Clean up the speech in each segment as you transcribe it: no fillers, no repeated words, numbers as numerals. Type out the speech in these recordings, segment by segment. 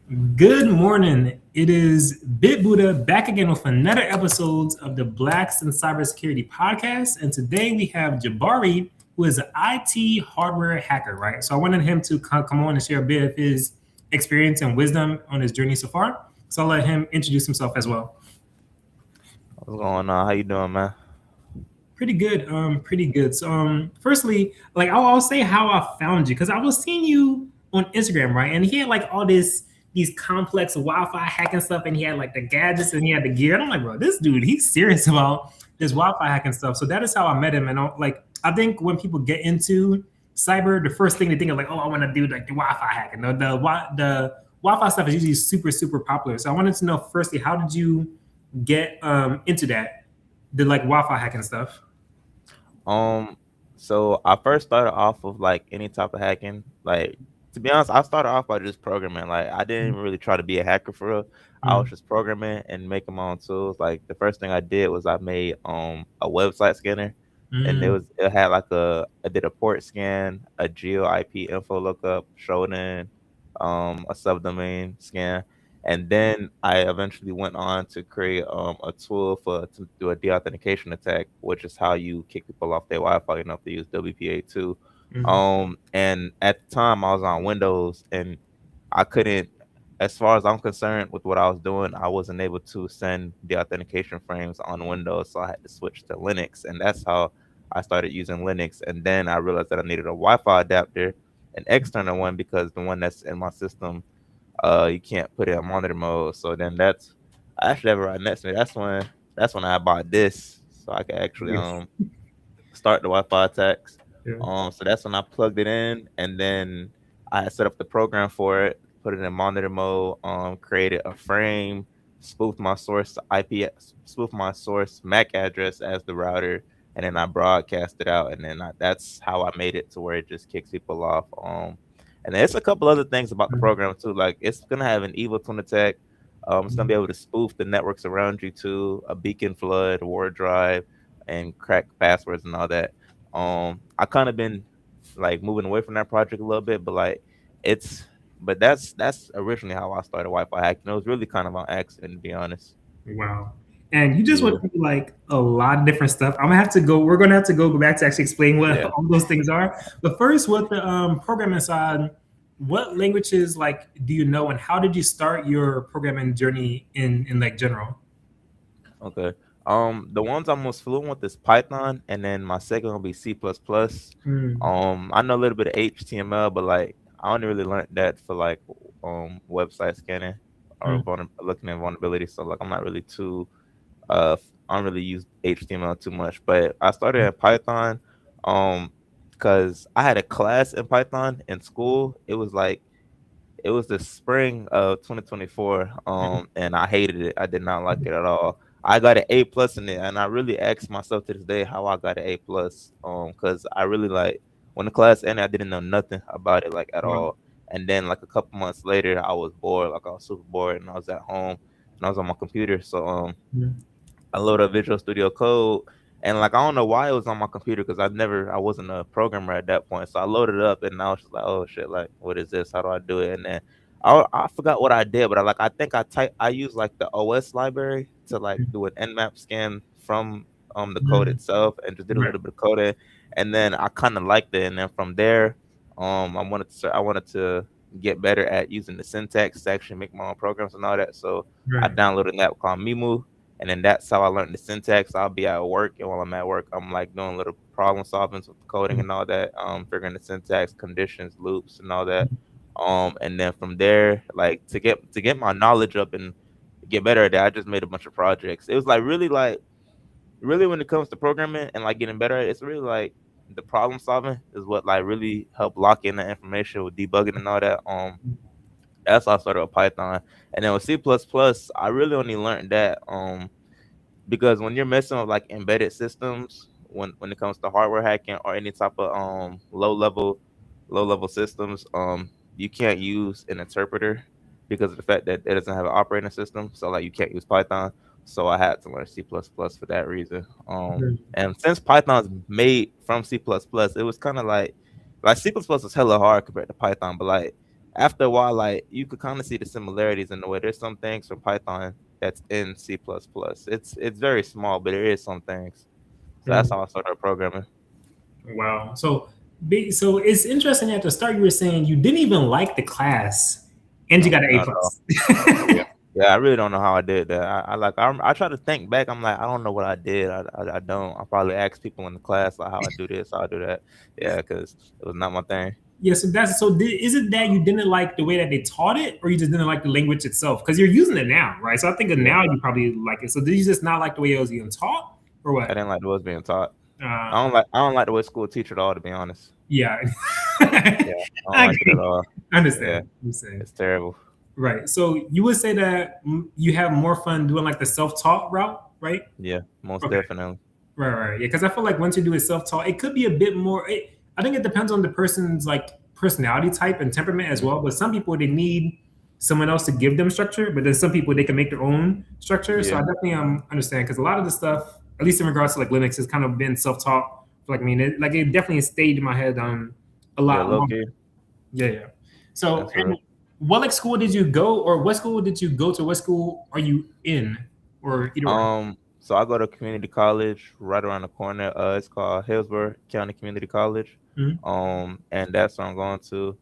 Good morning. It is bitbudha back again with another episode of the Blacks in Cybersecurity podcast. And today we have Jabari, who is an IT hardware hacker, right? So I wanted him to come on and share a bit of his experience and wisdom on his journey so far. So I'll let him introduce himself as well. What's going on? How you doing, man? Pretty good. Pretty good. So, firstly, like I'll say how I found you because I was seeing you on Instagram, right? And he had like all these complex Wi-Fi hacking stuff, and he had like the gadgets and he had the gear. And I'm like, bro, this dude, he's serious about this Wi-Fi hacking stuff. So that is how I met him. And I think when people get into cyber, the first thing they think of like, oh, I want to do like the Wi-Fi hacking. The Wi-Fi stuff is usually super popular. So I wanted to know firstly, how did you get into that? The like Wi-Fi hacking stuff. Um, so I first started off of like any type of hacking. Like to be honest, I started off by just programming. Like I didn't really try to be a hacker for real. I was Mm, just programming and making my own tools. Like the first thing I did was I made a website scanner, and mm, it had like I did a port scan, a geo IP info lookup, showed in a subdomain scan. And then I eventually went on to create a tool to do a deauthentication attack, which is how you kick people off their Wi-Fi. You know, if they use WPA2. mm, And at the time I was on Windows, and I couldn't, as far as I'm concerned, with what I was doing, I wasn't able to send the authentication frames on Windows, so I had to switch to Linux, and that's how I started using Linux. And then I realized that I needed a Wi-Fi adapter, an external one, because the one that's in my system, you can't put it in monitor mode. So then that's I actually have it right next to me. That's when I bought this, so I could actually yes, start the Wi-Fi attacks. yeah, So that's when I plugged it in, and then I set up the program for it, put it in monitor mode, created a frame, spoofed my source IP, spoofed my source MAC address as the router, and then I broadcast it out, and then that's how I made it to where it just kicks people off. And there's a couple other things about the mm, program too. Like it's gonna have an evil twin attack. It's gonna be mm, able to spoof the networks around you too, a beacon flood, a ward drive, and crack passwords and all that. I kind of been like moving away from that project a little bit, but like it's but that's originally how I started Wi-Fi hacking. It was really kind of on accident, to be honest. wow. And you just Yeah, went through like a lot of different stuff. I'm gonna have to go. We're gonna have to go back to actually explain what yeah. all those things are. But first, with the programming side, what languages like do you know, and how did you start your programming journey in like general? Okay. The ones I'm most fluent with is Python, and then my second will be C++. Mm, I know a little bit of HTML, but like I only really learned that for like website scanning or mm, looking at vulnerability. So like I'm not really too I don't really use HTML too much. But I started in Python because I had a class in Python in school. It was the spring of 2024, mm, and I hated it. I did not like it at all. I got an A plus in it, and I really asked myself to this day how I got an A plus. Because I really like when the class ended, I didn't know nothing about it like at wow. all. And then like a couple months later, I was bored, like I was super bored, and I was at home and I was on my computer. So Mm, I loaded up Visual Studio Code, and like I don't know why it was on my computer because I wasn't a programmer at that point. So I loaded it up, and I was just like, oh shit, like what is this? How do I do it? And then I forgot what I did, but I think I used like the OS library to like mm, do an Nmap scan from the code mm, itself, and just did a right. little bit of coding, and then I kind of liked it, and then from there, I wanted to get better at using the syntax to actually make my own programs and all that. So I Right. downloaded an app called Mimu, and then that's how I learned the syntax. I'll be at work, and while I'm at work, I'm like doing little problem solving with the coding Mm, and all that, figuring the syntax, conditions, loops, and all that. mm, And then from there, like to get my knowledge up and get better at that, I just made a bunch of projects. It was like really when it comes to programming and like getting better at it, it's really like the problem solving is what like really helped lock in the information with debugging and all that. That's how I started with Python, and then with C plus plus, I really only learned that because when you're messing with like embedded systems, when it comes to hardware hacking or any type of low level systems, you can't use an interpreter because of the fact that it doesn't have an operating system. So like you can't use Python. So I had to learn C plus plus for that reason. mm, And since Python's made from C plus plus, it was kind of like C plus plus was hella hard compared to Python, but like after a while, like you could kind of see the similarities in the way there's some things from Python that's in C++. It's very small, but there is some things. So that's Mm. how I started programming. Wow. So it's interesting at the start you were saying you didn't even like the class and you No, got an A not at all. plus. Yeah. Yeah, I really don't know how I did that. I try to think back. I'm like, I don't know what I did. I don't. I probably asked people in the class like how I do this, how I do that. Yeah, because it was not my thing. Yeah, so is it that you didn't like the way that they taught it, or you just didn't like the language itself? Because you're using it now, right? So I think that Yeah, now you probably like it. So did you just not like the way it was being taught, or I what? didn't like the way it was being taught. Uh, I don't like the way school teach at all. To be honest. yeah, Yeah, I don't I like it at agree. all. I Yeah, understand. I'm saying it's terrible. right. So you would say that you have more fun doing like the self-taught route, right? Yeah, most Okay. definitely. Right. Yeah, because I feel like once you do it self-taught, it could be a bit more. I think it depends on the person's like personality type and temperament as Mhm. well. But some people they need someone else to give them structure, but then some people they can make their own structure. So I Yeah, definitely understand because a lot of the stuff, at least in regards to like Linux, has kind of been self-taught. Like I mean, it definitely stayed in my head a yeah, lot low longer. key. Yeah, yeah. So That's and real. what like school did you go, or what school did you go to? What school are you in, or either or? So I go to community college right around the corner. It's called Hillsborough County Community College. Mhm. And that's where I'm going to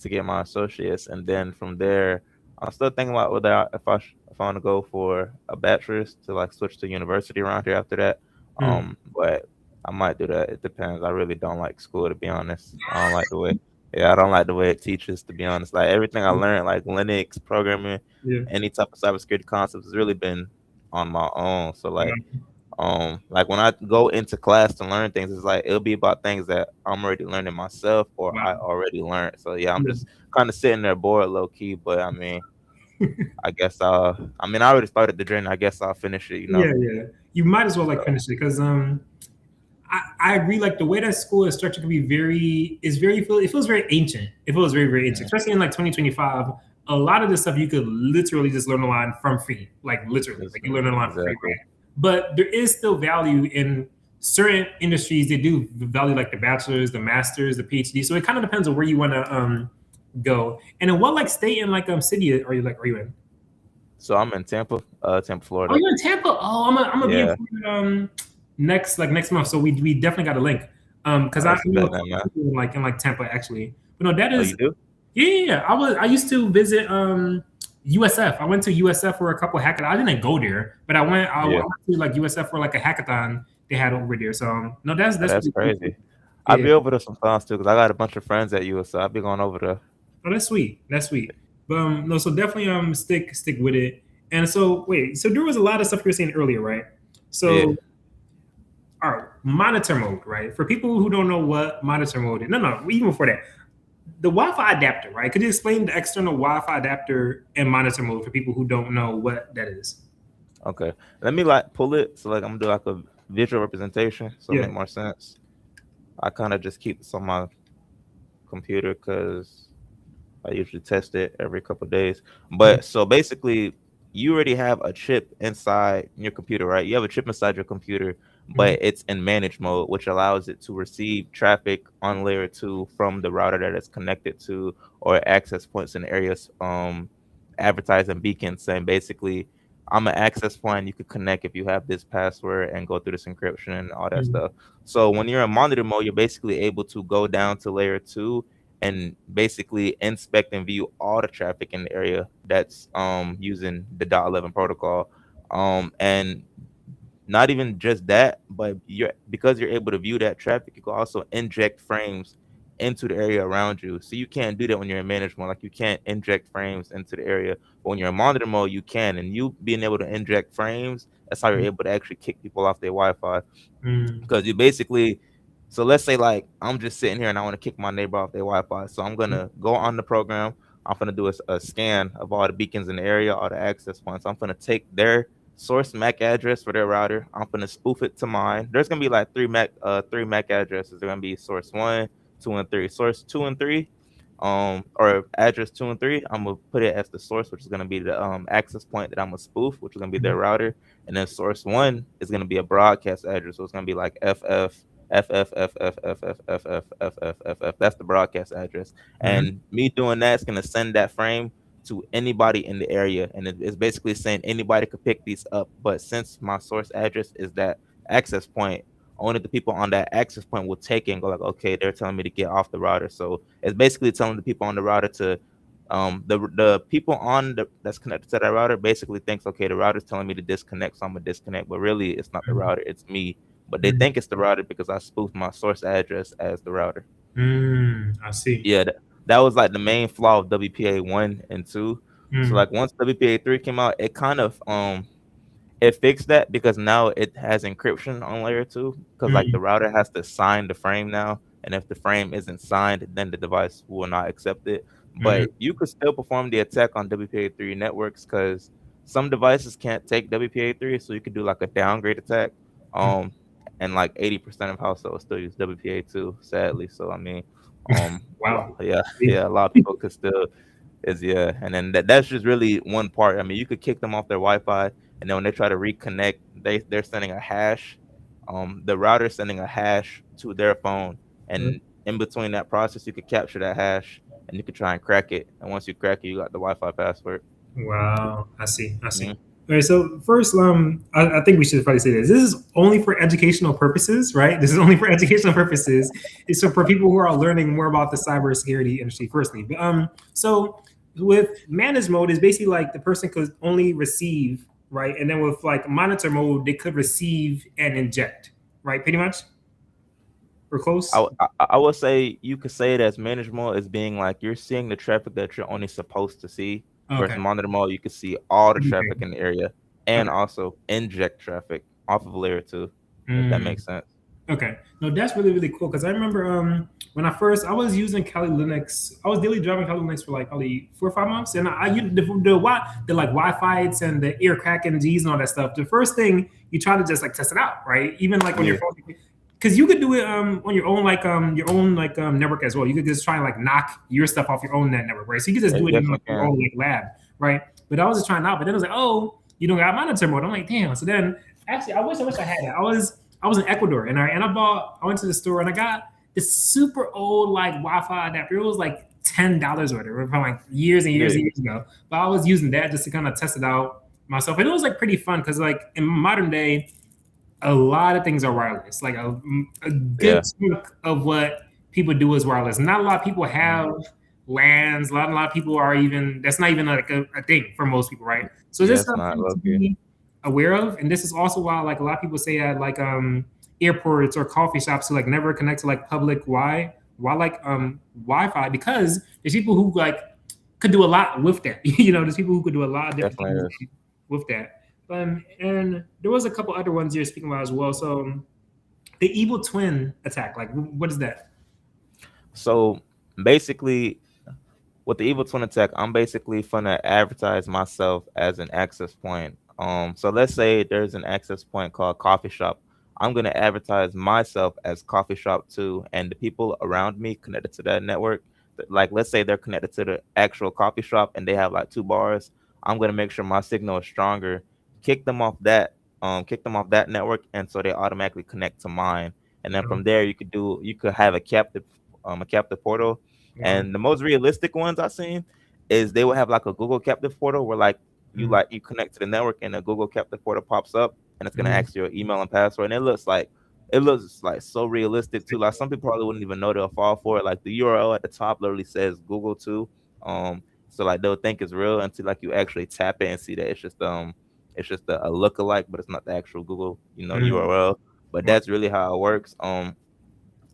get my associates, and then from there, I'm still thinking about whether if I want to go for a bachelor's to like switch to university around here after that. Mhm. But I might do that. It depends. I really don't like school, to be honest. I don't like the way. Yeah, I don't like the way it teaches, to be honest. Like everything I learned, like Linux programming, Yeah. any type of cybersecurity concepts, has really been on my own. So Mhm. like when I go into class to learn things, it's like it'll be about things that I'm already learning myself or I Wow. already learned. So yeah, I'm Yeah. just kind of sitting there bored, low key. But I mean, I guess I mean, I already started the journey. I guess I'll finish it. You know. Yeah, yeah. You might as well like So finish it because I agree. Like the way that school is structured can be it feels very ancient. It feels very very ancient, mhm, especially in like 2025. A lot of this stuff you could literally just learn online from free, like literally, like you learn it online for free, exactly. right? But there is still value in certain industries. They do value like the bachelor's, the master's, the PhD. So it kind of depends on where you want to go. And in what like state and like city are you in? So I'm in Tampa, Oh, Florida. you're in Tampa. Oh, I'm gonna be in Yeah, Florida next month. So we definitely got a link. Because I that's know a better couple than that. people in like Tampa actually. But no, that Oh, is you do? yeah, yeah, yeah. I used to visit USF. I went to USF for a couple hackathons. I didn't go there, but I Yeah, went to like USF for like a hackathon they had over there. So no, oh, that's that's really cool. crazy. I'll Yeah. be over there sometimes too, because I got a bunch of friends at US, so I'll be going over there. Oh, that's sweet. That's sweet. But no, so definitely stick with it. And so wait, so there was a lot of stuff you were saying earlier, right? Yeah. So all right, monitor mode, right? For people who don't know what monitor mode is, no, even before that, the Wi-Fi adapter, right? Could you explain the external Wi-Fi adapter and monitor mode for people who don't know what that is? Okay. Let me like pull it. So like I'm gonna do like a visual representation so it Yeah. make more sense. I kind of just keep this on my computer because I usually test it every couple of days. Mhm. But so basically, you already have a chip inside your computer, right? You have a chip inside your computer, Mhm. but it's in manage mode, which allows it to receive traffic on layer two from the router that it's connected to or access points in areas advertising beacons saying basically I'm an access point. You could connect if you have this password and go through this encryption and all that Mhm. stuff. So when you're in monitor mode, you're basically able to go down to layer two and basically inspect and view all the traffic in the area that's using the .11 protocol. And not even just that, but you're because you're able to view that traffic, you can also inject frames into the area around you. So you can't do that when you're in managed mode. Like you can't inject frames into the area. But when you're in monitor mode, you can. And you being able to inject frames, that's how you're able to actually kick people off their Wi-Fi. Mhm. Because you basically, so let's say like I'm just sitting here and I want to kick my neighbor off their Wi-Fi. So I'm gonna go on the program. I'm gonna do a scan of all the beacons in the area, all the access points. I'm gonna take their source MAC address for their router. I'm gonna spoof it to mine. There's gonna be like three MAC addresses. They're gonna be source one, two, and three. Source two and three, or address two and three. I'm gonna put it as the source, which is gonna be the access point that I'm gonna spoof, which is gonna be their router. And then source one is gonna be a broadcast address, so it's gonna be like FF. FFFFFFFFFFFF. That's the broadcast address. Mhm. And me doing that is gonna send that frame to anybody in the area, and it's basically saying anybody could pick these up. But since my source address is that access point, only the people on that access point will take it and go like, okay, they're telling me to get off the router. So it's basically telling the people on the router to the people on the that's connected to that router basically thinks, okay, the router's telling me to disconnect, so I'm gonna disconnect, but really it's not the router, it's me. But they Mhm. think it's the router because I spoofed my source address as the router. I see. Yeah, that was like the main flaw of WPA 1 and 2. So Mm, like once WPA 3 came out, it kind of it fixed that because now it has encryption on layer 2, because like the mm, router has to sign the frame now, and if the frame isn't signed, then the device will not accept it. mm, But you could still perform the attack on WPA 3 networks because some devices can't take WPA 3, so you could do like a downgrade attack. mm. Um, and like 80% of households still use WPA 2, sadly. So I mean, Wow. yeah, See? yeah, a lot of people could still is yeah, and then that's just really one part. I mean, you could kick them off their Wi-Fi, and then when they try to reconnect, they're sending a hash. The router's sending a hash to their phone, Mm. and in between that process, you could capture that hash, and you could try and crack it. And once you crack it, you got the Wi-Fi password. Wow. I see. I see. Hmm. All right. So first, I think we should probably say this. This is only for educational purposes, right? This is only for educational purposes. It's so for people who are learning more about the cybersecurity industry. Firstly, but so with managed mode is basically like the person could only receive, right, and then with like monitor mode, they could receive and inject, right? Pretty much. We're close. I would say you could say it as managed mode as being like you're seeing the traffic that you're only supposed to see, versus Okay. monitor mode, you can see all the traffic Okay. in the area and Okay. also inject traffic off of layer 2, if that Mm. makes sense. Okay. No, that's really, really cool because I remember when I was using Kali Linux, I was daily driving Kali Linux for like probably 4 or 5 months, and I used the like Wi-Fi's and the ear cracking G's and all that stuff. The first thing you try to just like test it out, right? Even like on your Yeah, phone, because you could do it on your own like network as well. You could just try and like knock your stuff off your own network, right? So you could just yeah, do you it in definitely your can. own like lab, right? But I was just trying out, but then it was like, oh, you don't got monitor mode. I'm like, damn. So then actually, I wish I had it. I was in Ecuador and I went to the store and I got this super old like Wi-Fi adapter. It was like $10 or whatever from like years and years Yeah, and years ago. But I was using that just to kind of test it out myself. And it was like pretty fun because like in modern day, a lot of things are wireless. Like a good yeah. chunk of what people do is wireless. Not a lot of people Mhm. have LANs. A lot of people are even that's not even like a thing for most people, right? So Yeah, this is it's not something to lucky. be aware of. And this is also why like a lot of people say at like airports or coffee shops to like never connect to like public Wi-Fi because there's people who like could do a lot with that. There's people who could do a lot of different Definitely things is. with that. And there was a couple other ones you're speaking about as well. So the evil twin attack, like what is that? So basically, with the evil twin attack, I'm basically gonna advertise myself as an access point. So let's say there's an access point called coffee shop. I'm gonna advertise myself as coffee shop too, and the people around me connected to that network, like let's say they're connected to the actual coffee shop and they have like 2 bars. I'm gonna make sure my signal is stronger, kick them off that network, and so they automatically connect to mine. And then Oh, from there, you could have a captive portal, wow. and the most realistic ones I've seen is they will have like a Google captive portal where Mm, you connect to the network and a Google captive portal pops up and it's gonna mm, ask you your email and password, and it looks like so realistic too. Like some people probably wouldn't even know they'll fall for it. Like the URL at the top literally says Google too. So like they'll think it's real until like you actually tap it and see that it's just a lookalike, but it's not the actual Google mm, URL. But wow. that's really how it works.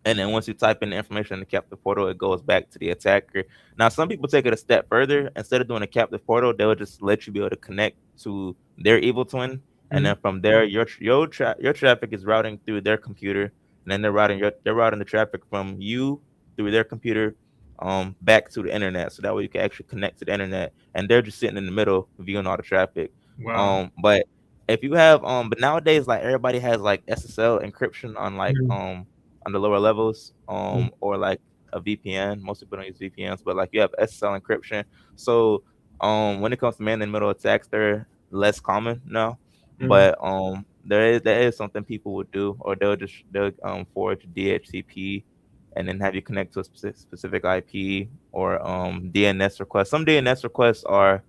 And then once you type in the information in the captive portal, it goes back to the attacker. Now, some people take it a step further. Instead of doing a captive portal, they'll just let you be able to connect to their evil twin, and Mm, then from there, your traffic is routing through their computer, and then they're routing the traffic from you through their computer, back to the internet. So that way you can actually connect to the internet, and they're just sitting in the middle viewing all the traffic. wow. But if you have but nowadays like everybody has like SSL encryption Mm, on the lower levels, mm, or like a VPN. Most people don't use VPNs, but like you have SSL encryption. So when it comes to man in the middle attacks, they're less common now. mm, But there is something people would do, or they'll forge DHCP and then have you connect to a specific IP, or DNS requests. Some DNS requests are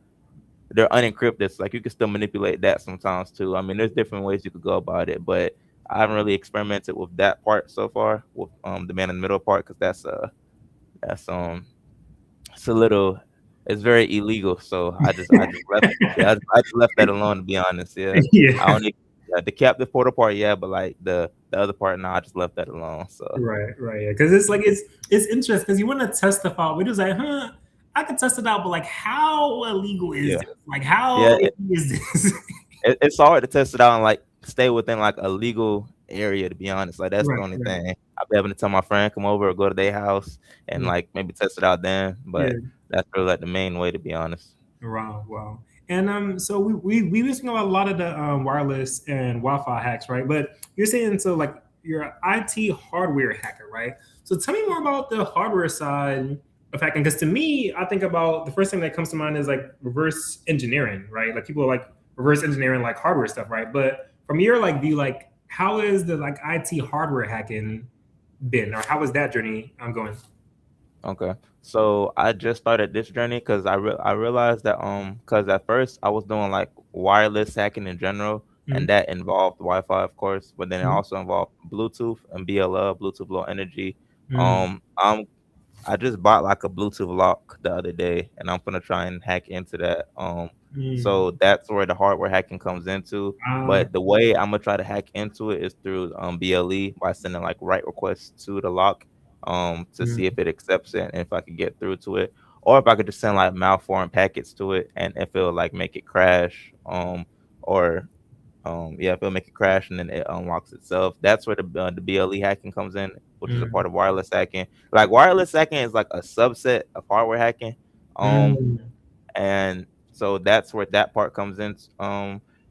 they're unencrypted, so like you can still manipulate that sometimes too. I mean, there's different ways you could go about it, but I haven't really experimented with that part so far, with the man in the middle part, because that's it's a little, it's very illegal. So I just left, yeah, I just left that alone, to be honest. Yeah, I Yeah. only, yeah, the captive portal part, yeah, but like the other part, no, I just left that alone. So Right, right, yeah. Because it's like it's interesting because you want to test the file, but it's like, I can test it out, but like, how illegal is yeah, this? Like, how yeah, icky is this? it's hard to test it out and like stay within like a legal area, to be honest. Like that's the Right, only right. thing. I'll be having to tell my friend come over or go to their house and Mm, like maybe test it out then. yeah. But that's really like the main way, to be honest. Wow, wow. And so we were speaking about a lot of the wireless and Wi-Fi hacks, right? But you're saying so like you're an IT hardware hacker, right? So tell me more about the hardware side of hacking, because to me, I think about the first thing that comes to mind is like reverse engineering, right? Like people are like reverse engineering like hardware stuff, right? But from your like view, like how is the like IT hardware hacking been, or how is that journey going? Okay. So I just started this journey because I realized that because at first I was doing like wireless hacking in general, and Mm, that involved Wi-Fi, of course, but then it mm, also involved Bluetooth and BLL, Bluetooth Low Energy. mm, Um, I'm I just bought like a Bluetooth lock the other day, and I'm gonna try and hack into that. mm. So that's where the hardware hacking comes into. Ah, But the way I'm gonna try to hack into it is through BLE, by sending like write requests to the lock, to see if mm, it accepts it and if I could get through to it, or if I could just send like malformed packets to it and if it'll like make it crash, or yeah, if it'll make it crash and then it unlocks itself. That's where the BLE hacking comes in, which is a part mm, of wireless hacking. Like wireless hacking is like a subset of hardware hacking. Um, mm. and so that's where that part comes in.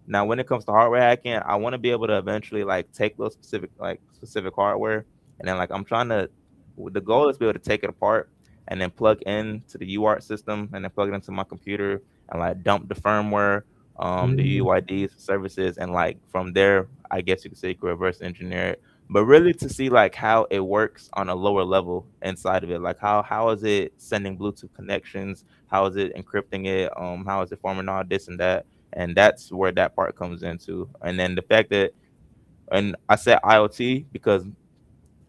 Now when it comes to hardware hacking, I want to be able to eventually like take those specific hardware, and then like I'm trying to, the goal is to be able to take it apart and then plug into the UART system and then plug it into my computer and like dump the firmware, the Mm, UIDs services, and like from there, I guess you could say you could reverse engineer it, but really to see like how it works on a lower level inside of it, like how is it sending Bluetooth connections, how is it encrypting it, how is it forming all this and that, and that's where that part comes into. And then the fact that, and I said IoT because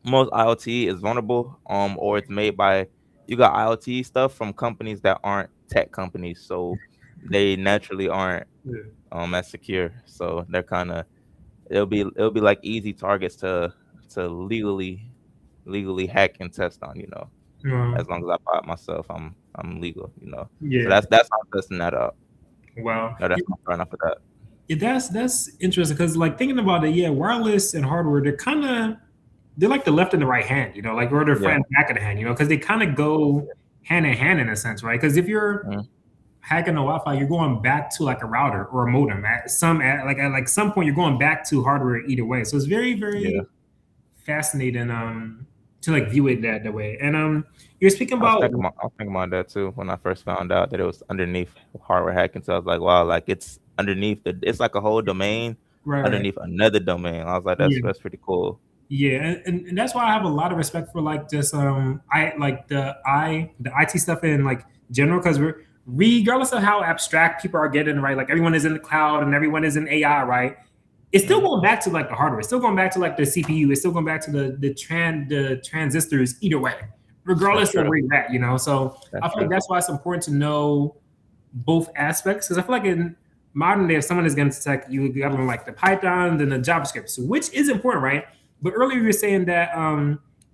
most IoT is vulnerable, or it's made by, you got IoT stuff from companies that aren't tech companies, so they naturally aren't yeah. as secure, so they're kind of, it'll be like easy targets to legally hack and test on, as long as I buy it myself, I'm legal, so Yeah. that's how I'm testing that out. Wow. No, that's not fair enough for that. Yeah, that's interesting because like thinking about it, yeah, wireless and hardware, they're like the left and the right hand, like or the Yeah. front and back of the hand, because they kind of go hand in hand in a sense, right? Because if you're Mhm. hacking the Wi-Fi, you're going back to like a router or a modem at some point you're going back to hardware either way. So it's very, Yeah. very fascinating to like view it that way. And you're speaking I was about thinking about, I was thinking about that too when I first found out that it was underneath hardware hacking. So I was like, wow, like it's underneath it's like a whole domain right, right. underneath another domain. I was like, that's Yeah. that's pretty cool. Yeah, and that's why I have a lot of respect for like just I like the IT stuff in like general because we're regardless of how abstract people are getting, right, like everyone is in the cloud and everyone is in AI, right, it's still Mhm. going back to like the hardware, it's still going back to like the CPU, it's still going back to the transistors either way, That's regardless of true. where you're at, so I That's feel like true. that's why it's important to know both aspects because I feel like in modern day, if someone is going to tech, you got to learn like the Python and the JavaScript, so which is important, right? But earlier you were saying that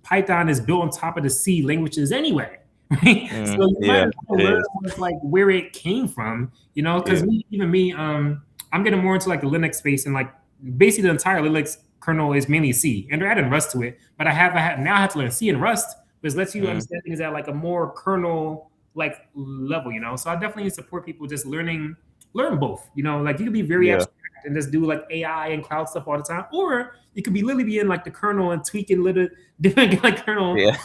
Python is built on top of the C languages anyway, right? So you might Yeah, as it well learn is. like where it came from, because Yeah. me, I'm getting more into like the Linux space and like basically the entire Linux kernel is mainly C, and they're adding Rust to it. But now I have to learn C and Rust, which lets you Mhm. understand things at like a more kernel like level, So I definitely support people just learn both, like you could be very Yeah. abstract and just do like AI and cloud stuff all the time, or you could be literally be in like the kernel and tweaking little different like kernel, Yeah.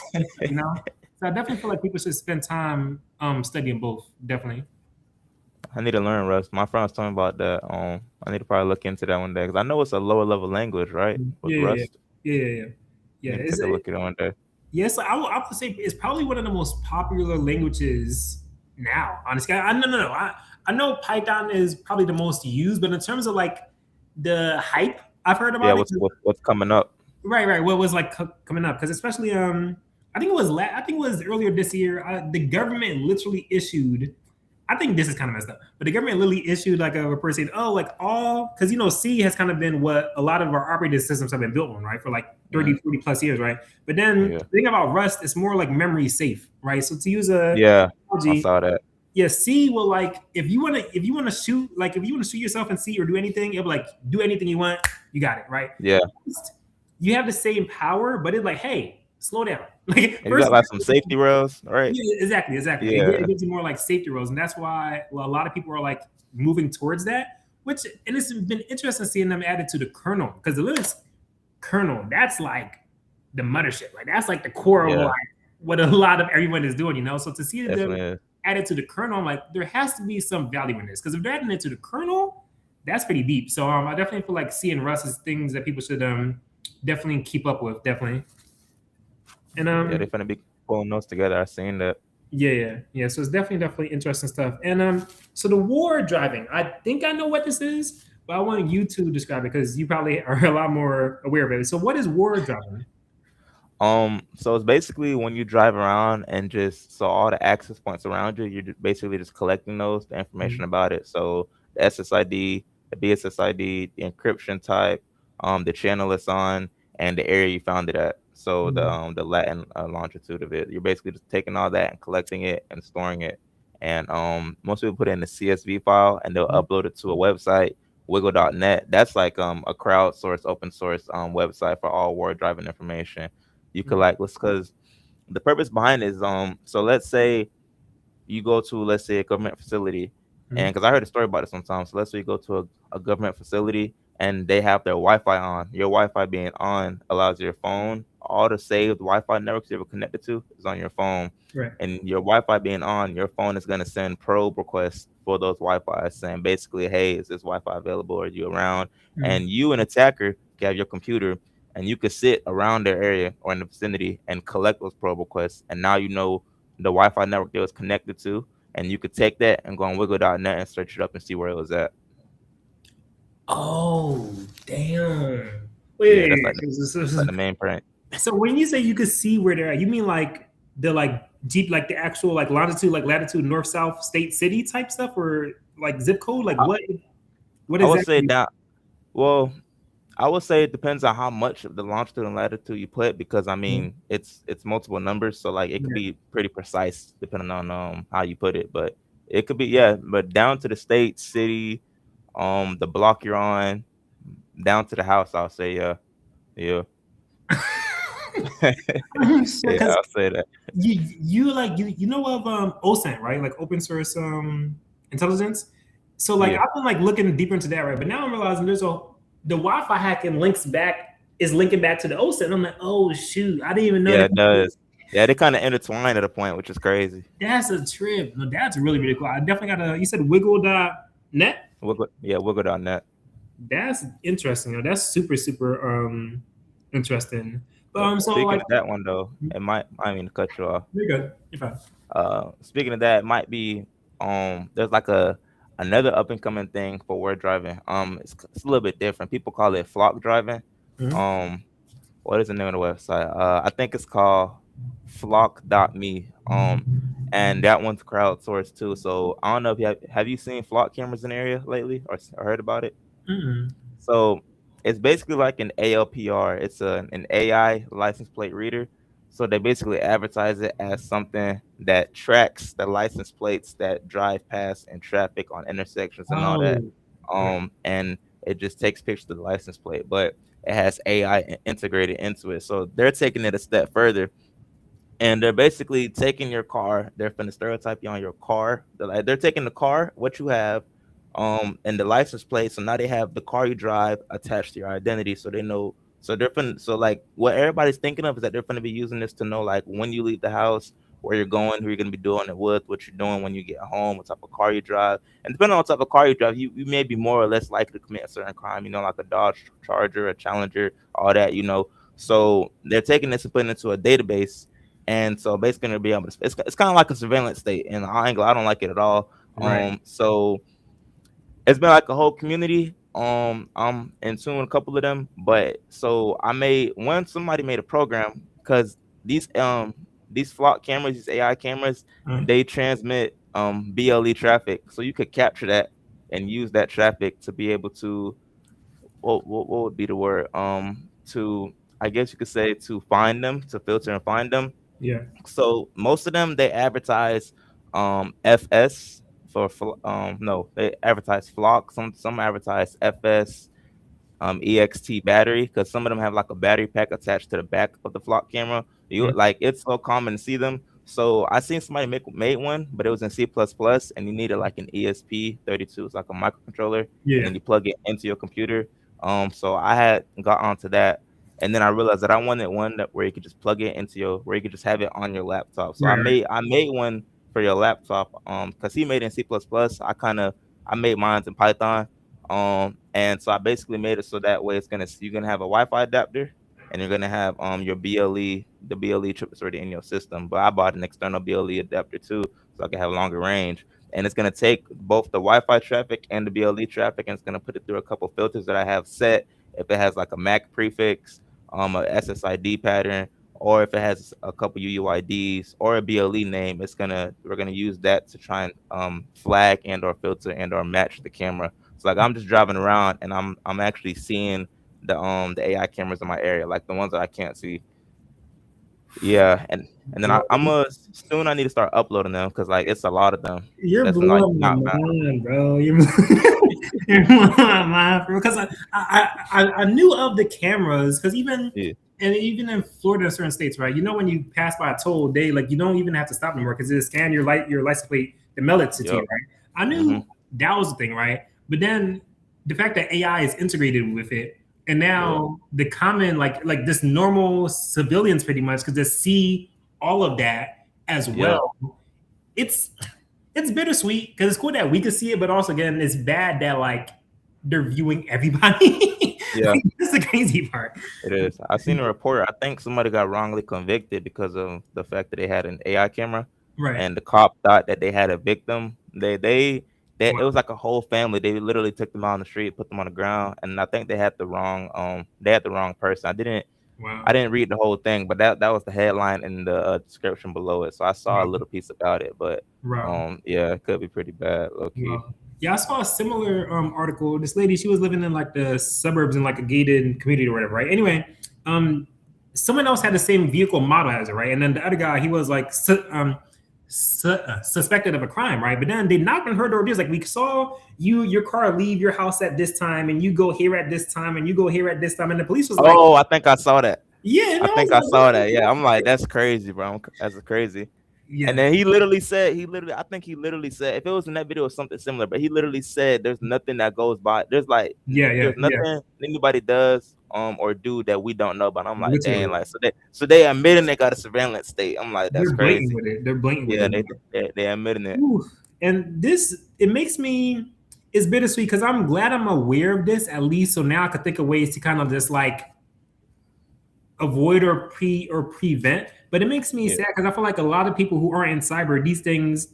So I definitely feel like people should spend time studying both, definitely. I need to learn Rust. My friend was talking about that. I need to probably look into that one day because I know it's a lower level language, right? With Yeah, yeah, Rust, yeah, yeah, yeah. I Yeah, need to take a look at it one day. yes, I would say it's probably one of the most popular languages now. Honestly, no. I know Python is probably the most used, but in terms of like the hype I've heard Yeah, about it, what's coming up? right. What was like coming up? Because especially I think it was I think it was earlier this year. The government literally issued. I think this is kind of messed up, but the government literally issued like a report saying, "Oh, like all because C has kind of been what a lot of our operating systems have been built on, right, for like 30, Mm, 40 plus years, right? But then yeah, the thing about Rust, it's more like memory safe, right? So to use a yeah, I analogy, saw that. yeah, C will like if you want to shoot like if you want to shoot yourself in C or do anything, it'll like do anything you want, you got it, right? Yeah, You have the same power, but it's like, hey, slow down. Like and you first, got like some safety rails, right? yeah, exactly. It Yeah, gives you more like safety rules, and that's why a lot of people are like moving towards that. Which and it's been interesting seeing them added to the kernel because the Linux kernel that's like the mothership, like that's like the core of yeah, like what a lot of everyone is doing. So to see them definitely is. added to the kernel, I'm like there has to be some value in this because if they're adding it to the kernel, that's pretty deep. So I definitely feel like seeing Rust is things that people should definitely keep up with, definitely. And Yeah, they finna be pulling those together. I seen that. yeah. So it's definitely interesting stuff. And so the war driving, I think I know what this is, but I want you to describe it because you probably are a lot more aware of it. So what is war driving? So it's basically when you drive around and just so all the access points around you, you're basically just collecting those, the information Mhm. about it. So the SSID, the BSSID, the encryption type, the channel it's on, and the area you found it at. So Mhm. the Latin longitude of it. You're basically just taking all that and collecting it and storing it. And most people put it in a CSV file and they'll upload it to a website, wiggle.net. That's like a crowdsourced open source website for all war driving information. You could Mhm. like let's because the purpose behind it is so let's say you go to let's say a government facility, and Mhm. because I heard a story about it sometimes. So let's say you go to a government facility and they have their Wi-Fi on. Your Wi-Fi being on allows your phone, all the saved Wi-Fi networks you ever connected to is on your phone. Right. And your Wi-Fi being on, your phone is going to send probe requests for those Wi-Fi saying basically, hey, is this Wi-Fi available? Are you around? Mhm. And you, an attacker, can have your computer and you could sit around their area or in the vicinity and collect those probe requests. And now you know the Wi-Fi network it was connected to, and you could take that and go on wiggle.net and search it up and see where it was at. Oh, damn. Yeah, Wait. that's like the main point. So when you say you could see where they're at, you mean like the like deep, like the actual like longitude, like latitude, north, south, state, city type stuff, or like zip code? Like I, what I would say exactly? that. Well, I would say it depends on how much of the longitude and latitude you put because I Mhm. mean it's multiple numbers, so like it could Yeah. be pretty precise depending on how you put it. But it could be yeah, but down to the state, city, the block you're on, down to the house, I'll say yeah. Yeah. Yeah, Because I'll say that. you like you know of OSINT, right? Like open source intelligence. So like Yeah. I've been like looking deeper into that, right? But now I'm realizing the Wi-Fi hacking linking back to the OSINT. I'm like, oh shoot, I didn't even know Yeah, that. it does. Yeah, they kind of intertwine at a point, which is crazy. That's a trip. No, that's really cool. I definitely gotta. You said wiggle.net. We'll go down that. That's interesting. That's super interesting. But But so speaking like of that one though, it might I mean to cut you off. you're good. You're fine. Speaking of that, it might be there's like another up and coming thing for word driving. It's a little bit different. People call it flock driving. Mhm. Um, what is the name of the website? I think it's called flock.me. And that one's crowdsourced too. So I don't know if have you seen flock cameras in the area lately or heard about it? Mhm. So it's basically like an ALPR. It's an AI license plate reader. So they basically advertise it as something that tracks the license plates that drive past in traffic on intersections and all that. Oh, right. And it just takes pictures of the license plate, but it has AI integrated into it. So they're taking it a step further and they're basically taking your car. They're finna stereotype you on your car. They're taking the car, what you have, and the license plate. So now they have the car you drive attached to your identity, so they know. So they're finna. So like what everybody's thinking of is that they're finna be using this to know like when you leave the house, where you're going, who you're going to be doing it with, what you're doing when you get home, what type of car you drive. And depending on what type of car you drive, you may be more or less likely to commit a certain crime, like a Dodge Charger, a Challenger, all that. So they're taking this and putting it into a database. And so basically, they'll be able to, it's kind of like a surveillance state. And I don't like it at all. Right. So it's been like a whole community. I'm in tune with a couple of them, but so somebody made a program because these flock cameras, these AI cameras, Right. they transmit BLE traffic, so you could capture that and use that traffic to be able to what would be the word to I guess you could say to find them, to filter and find them. Yeah. So most of them they advertise FS no, they advertise flock. Some advertise FS, EXT battery, because some of them have like a battery pack attached to the back of the flock camera. You Mhm. like it's so common to see them. So I seen somebody made one, but it was in C++, and you needed like an ESP32. It's like a microcontroller, and Yeah. then you plug it into your computer. So I had got onto that, and then I realized that I wanted one that where you could just plug it into where you could just have it on your laptop. So Right. Right. I made one for your laptop, because he made it in C++. I made mine in Python. And so I basically made it so that way you're gonna have a Wi-Fi adapter, and you're gonna have your the BLE chip is already in your system. But I bought an external BLE adapter too, so I can have longer range. And it's gonna take both the Wi-Fi traffic and the BLE traffic, and it's gonna put it through a couple filters that I have set. If it has like a MAC prefix, a SSID pattern, or if it has a couple UUIDs or a BLE name, we're gonna use that to try and flag and or filter and or match the camera. So like I'm just driving around and I'm actually seeing the AI cameras in my area, like the ones that I can't see. Yeah, and then I'm soon I need to start uploading them because like it's a lot of them You're that's like blowing my not found. mind, bro. You're blowing my mind, bro. Because I knew of the cameras because Yeah, even in Florida, in certain states, right? When you pass by a toll, they like you don't even have to stop anymore because it scan your license plate, the mail it to you, yep. right? I Mm-hmm. knew that was the thing, right? But then the fact that AI is integrated with it, and Yeah, now the common like this normal civilians pretty much because they see all of that as yep. well. It's it's bittersweet because it's cool that we could see it, but also again, it's bad that like they're viewing everybody. Yeah, Like, that's the crazy part. it is. I seen a report. I think somebody got wrongly convicted because of the fact that they had an AI camera, Right. and the cop thought that they had a victim. It was Wow. like a whole family. They literally took them out on the street, put them on the ground, and I think they had the wrong person. I Wow. didn't read the whole thing, but that was the headline and the description below it. So I saw a Wow. little piece about it, but Wow. yeah, it could be pretty bad, low key. Wow. Yeah, I saw a similar article. This lady, she was living in like the suburbs in like a gated community or whatever, right? Anyway, um, someone else had the same vehicle model as her, right? And then the other guy, he was like suspected of a crime, right? But then they knocked on her door. It was like, we saw your car leave your house at this time, and you go here at this time, and you go here at this time, and the police was like, Oh, I think I saw that. yeah, and I I was think I like, what saw the that. Yeah, I'm like, fuck? that's crazy, bro. That's crazy. And Yeah, then I think he literally said, if it was in that video or something similar, but he literally said, there's nothing that goes by. yeah, yeah, There's yeah. nothing anybody does or do that we don't know about. I'm like, dang, Literally, like so they admitting they got a surveillance state. I'm like, that's they're blatant crazy. with it. They're blatant with Yeah, it. they admitting it. Ooh. And this it makes me it's bittersweet because I'm glad I'm aware of this at least. So now I could think of ways to kind of just like avoid or prevent. But it makes me Yeah, sad because I feel like a lot of people who aren't in cyber, these things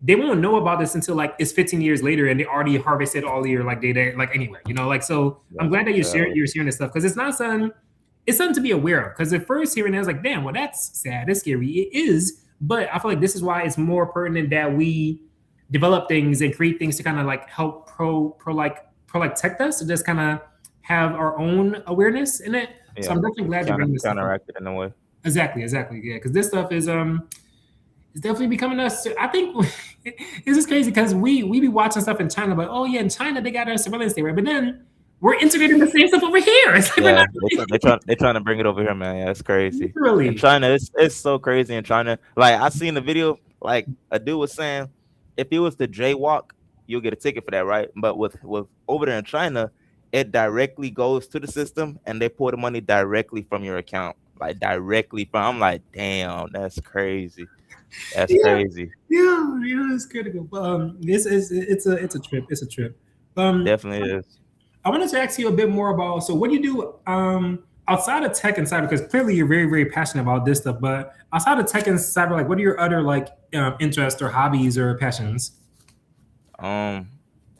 they won't know about this until like it's 15 years later and they already harvested all your like data like anyway, like so I'm that's glad that valid. you're sharing this stuff because it's something to be aware of. Because at first hearing it, I was like, damn, well that's sad, that's scary. It is, but I feel like this is why it's more pertinent that we develop things and create things to kind of like help protect us to just kind of have our own awareness in it. So Yeah, I'm definitely glad you're kind of bringing this stuff up. counteract it in a way. Exactly. Yeah, because this stuff is it's definitely becoming us. I think this is crazy because we be watching stuff in China, but oh yeah, in China they got our surveillance state, right? But then we're integrating the same stuff over here. It's like we're Yeah, not they trying to bring it over here, man. Yeah, it's crazy. In literally. China, it's so crazy in China. Like I seen the video, like a dude was saying, if he was to jaywalk, you'll get a ticket for that, right? But with over there in China, it directly goes to the system and they pull the money directly from your account, like directly from. I'm like, damn, that's crazy. That's Yeah, crazy. yeah, it's critical. But this is it's a trip. It's a trip. Um, Definitely is. I wanted to ask you a bit more about so what do you do outside of tech and cyber? Because clearly you're very very passionate about this stuff. But outside of tech and cyber, like what are your other like interests or hobbies or passions? Um,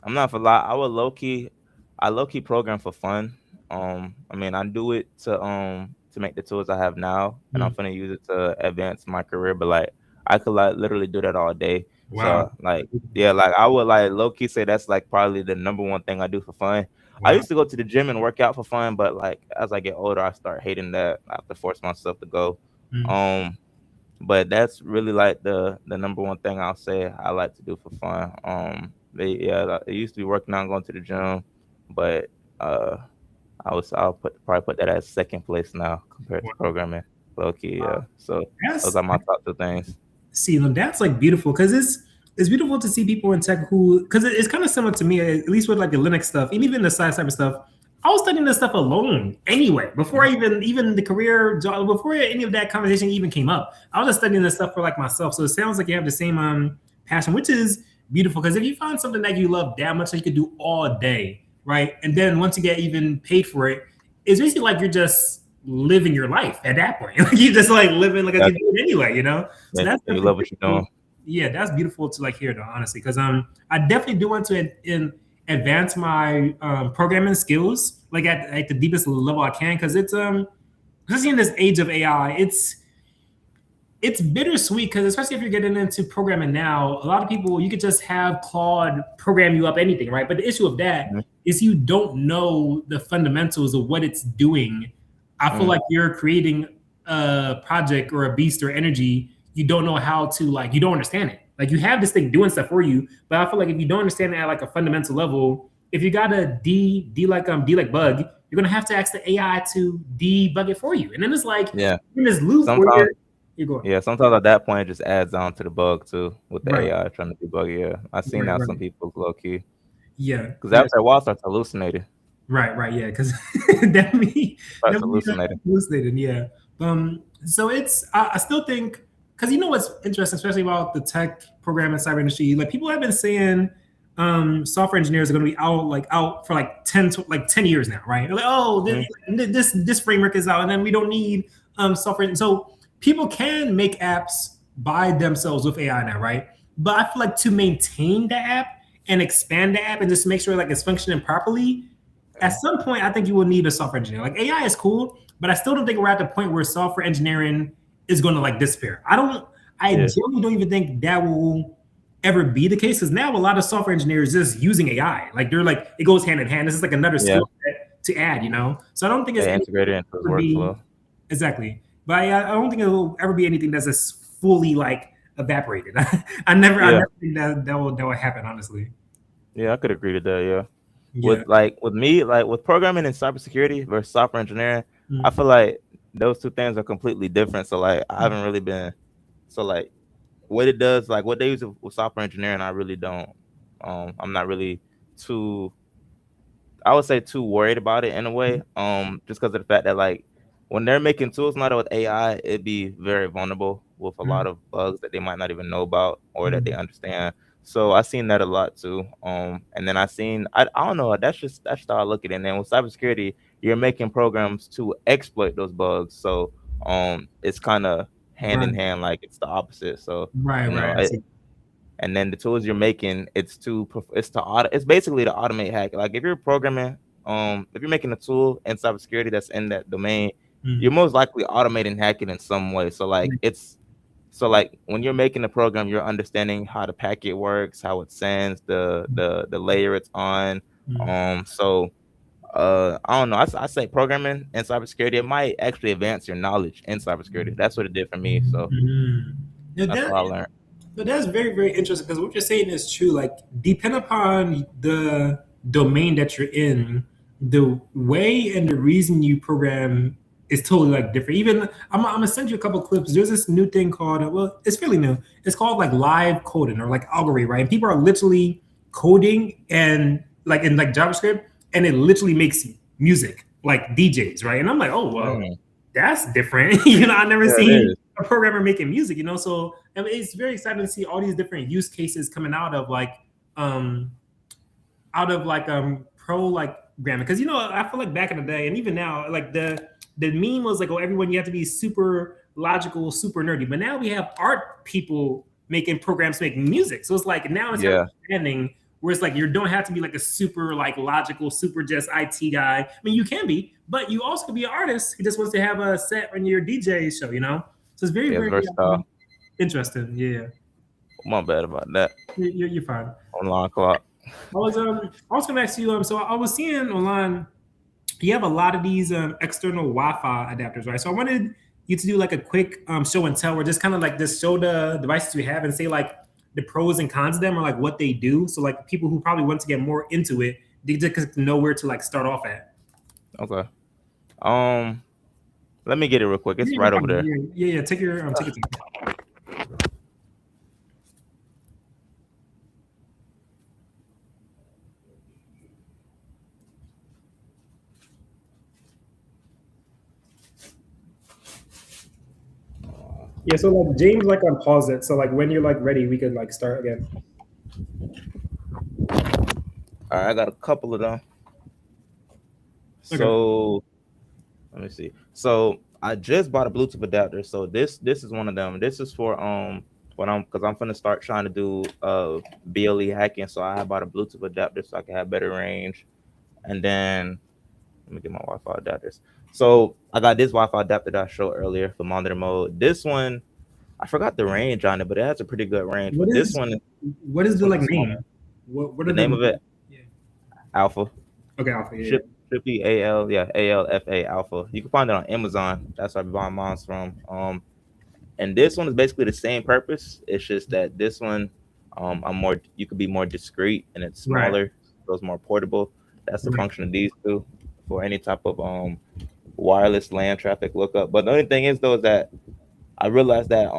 I'm not for lie. I low key program for fun. I mean, I do it to make the tools I have now, and I'm Mm, gonna use it to advance my career. But like, I could like literally do that all day. wow. So like, yeah, like I would like low key say that's like probably the number one thing I do for fun. I Wow. used to go to the gym and work out for fun, but like as I get older, I start hating that. I have to force myself to go. Mm, Um, but that's really like the number one thing I'll say I like to do for fun. Yeah, like, it used to be working out, going to the gym, but uh, I'll probably put that as second place now compared to wow. programming. Low key, yeah. So those That's are my top two things. see, now that's like beautiful because it's beautiful to see people in tech who because it's kind of similar to me at least with like the Linux stuff and even the side cyber stuff. I was studying this stuff alone anyway before I even the career job before any of that conversation even came up. I was just studying this stuff for like myself. So it sounds like you have the same passion, which is beautiful because if you find something that you love that much that you could do all day, right? And then once you get even paid for it, it's basically like you're just living your life at that point. Like you just like living like as Yeah, you do it anyway, you know. So yeah, that's you definitely love what you're beautiful. doing. Yeah, that's beautiful to like hear though, honestly, because I definitely do want to advance my programming skills like at the deepest level I can because it's especially in this age of AI, it's bittersweet because especially if you're getting into programming now, a lot of people you could just have Claude program you up anything, right? But the issue of that Mhm. is you don't know the fundamentals of what it's doing. I feel Mm, like you're creating a project or a beast or energy. You don't know how to like you don't understand it. Like you have this thing doing stuff for you, but I feel like if you don't understand it at like a fundamental level, if you got a D like bug, you're gonna have to ask the AI to debug it for you, and then it's like yeah. in this loop where Sometimes, you're going. yeah. Sometimes at that point, it just adds on to the bug too with the Right, AI trying to debug. Yeah, I've seen right, that some right. people low key Yeah, because yeah, after a while, it starts hallucinating. right, right. Yeah, because definitely, Starts definitely hallucinating. hallucinating. Yeah. So it's I still think because you know what's interesting, especially about the tech program and cyber industry, like people have been saying software engineers are going to be out for like 10 years now, right? They're like, oh, Mhm. this framework is out, and then we don't need software. So people can make apps by themselves with AI now, right? But I feel like to maintain the app and expand the app and just make sure like it's functioning properly, at some point I think you will need a software engineer. Like AI is cool, but I still don't think we're at the point where software engineering is going to like disappear. I Yeah, genuinely don't even think that will ever be the case because now a lot of software engineers just using AI. Like they're like it goes hand in hand. This is like another yeah. skill set to add, you know. So I don't think it's They anything integrate it that into his will ever be workflow. exactly. But I don't think it will ever be anything that's just fully like evaporated. I Yeah, never think that will happen. Honestly. yeah, I could agree to that. Yeah, Yeah. with me, like with programming and cybersecurity versus software engineering, I Mm, feel like those two things are completely different. So like, I mm, haven't really been so like what it does, like what they use with software engineering. I really don't. I'm not really too I would say too worried about it in a way. Just because of the fact that like when they're making tools now with AI, it'd be very vulnerable with a mm, lot of bugs that they might not even know about or that they mm, understand. So I seen that a lot too. And then I don't know, that's how I look at it. And then with cybersecurity, you're making programs to exploit those bugs. So it's kind of hand in right. hand, like it's the opposite. So Right. you know, Right. I see. and then the tools you're making it's basically to automate hack. Like if you're programming, if you're making a tool in cybersecurity that's in that domain, you're Mm, most likely automating hacking in some way. So like when you're making a program, you're understanding how the packet works, how it sends, the layer it's on. mm, So I don't know. I say programming and cybersecurity, it might actually advance your knowledge in cybersecurity. That's what it did for me. So mm. Yeah, that's what I learned. but that's very, very interesting because what you're saying is true. Like, depend upon the domain that you're in, the way and the reason you program is totally like different. Even I'm gonna send you a couple clips. There's this new thing called well, it's fairly new. It's called like live coding or like algorithm, right? And people are literally coding and like in like JavaScript, and it literally makes music like DJs, right? And I'm like, oh well, Mm, that's different. You know, I never yeah, it seen is. a programmer making music, you know. So I mean, it's very exciting to see all these different use cases coming um out of like pro like grammar, because you know I feel like back in the day and even now like the meme was like, oh, everyone, you have to be super logical, super nerdy, but now we have art people making programs making music, so it's like now it's kind of Yeah, expanding where it's like you don't have to be like a super like logical super just IT guy. I mean, you can be, but you also could be an artist who just wants to have a set on your DJ show, you know. So it's very yeah, it's very versatile. interesting. Yeah, My bad about that. you're fine. Online clock. I was gonna ask you. So I was seeing online you have a lot of these external Wi-Fi adapters, right? So I wanted you to do like a quick show and tell, or just kind of like just show the devices we have and say like the pros and cons of them, or like what they do. So like people who probably want to get more into it, they just know where to like start off at. Okay. Um, Let me get it real quick. It's Yeah, right over there. yeah. Take your time. Yeah, so like James like unpause it. So like when you're like ready, we could like start again. All right, I got a couple of them. Okay. So let me see. So I just bought a Bluetooth adapter. So this is one of them. This is for when I'm because I'm gonna start trying to do BLE hacking. So I bought a Bluetooth adapter so I can have better range. And then let me get my Wi-Fi adapters. So I got this Wi-Fi adapter that I showed earlier for monitor mode. This one I forgot the range on it, but it has a pretty good range. What But is what is this the one like is name? smaller. What The are the name of it yeah. Alpha. Okay, Alpha, yeah. Trippy AL, yeah, ALFA Alpha. You can find it on Amazon. That's where I buy mine from. And this one is basically the same purpose. It's just that this one, I'm more. You could be more discreet and it's Right. smaller, so it's more portable. That's the Right. function of these two for any type of wireless LAN traffic lookup. But the only thing is though is that I realized that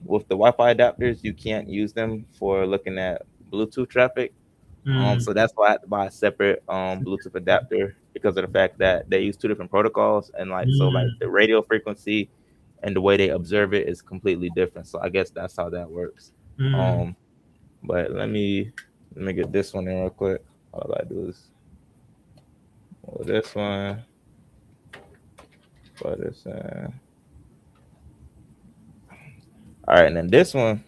with the Wi-Fi adapters, you can't use them for looking at Bluetooth traffic. Mm. So that's why I had to buy a separate Bluetooth adapter because of the fact that they use two different protocols and like so like Mm. the radio frequency and the way they observe it is completely different. So I guess that's how that works. Mm. Um, but let me get this one in real quick. All I gotta do is this one, put this in. All right, and then this one.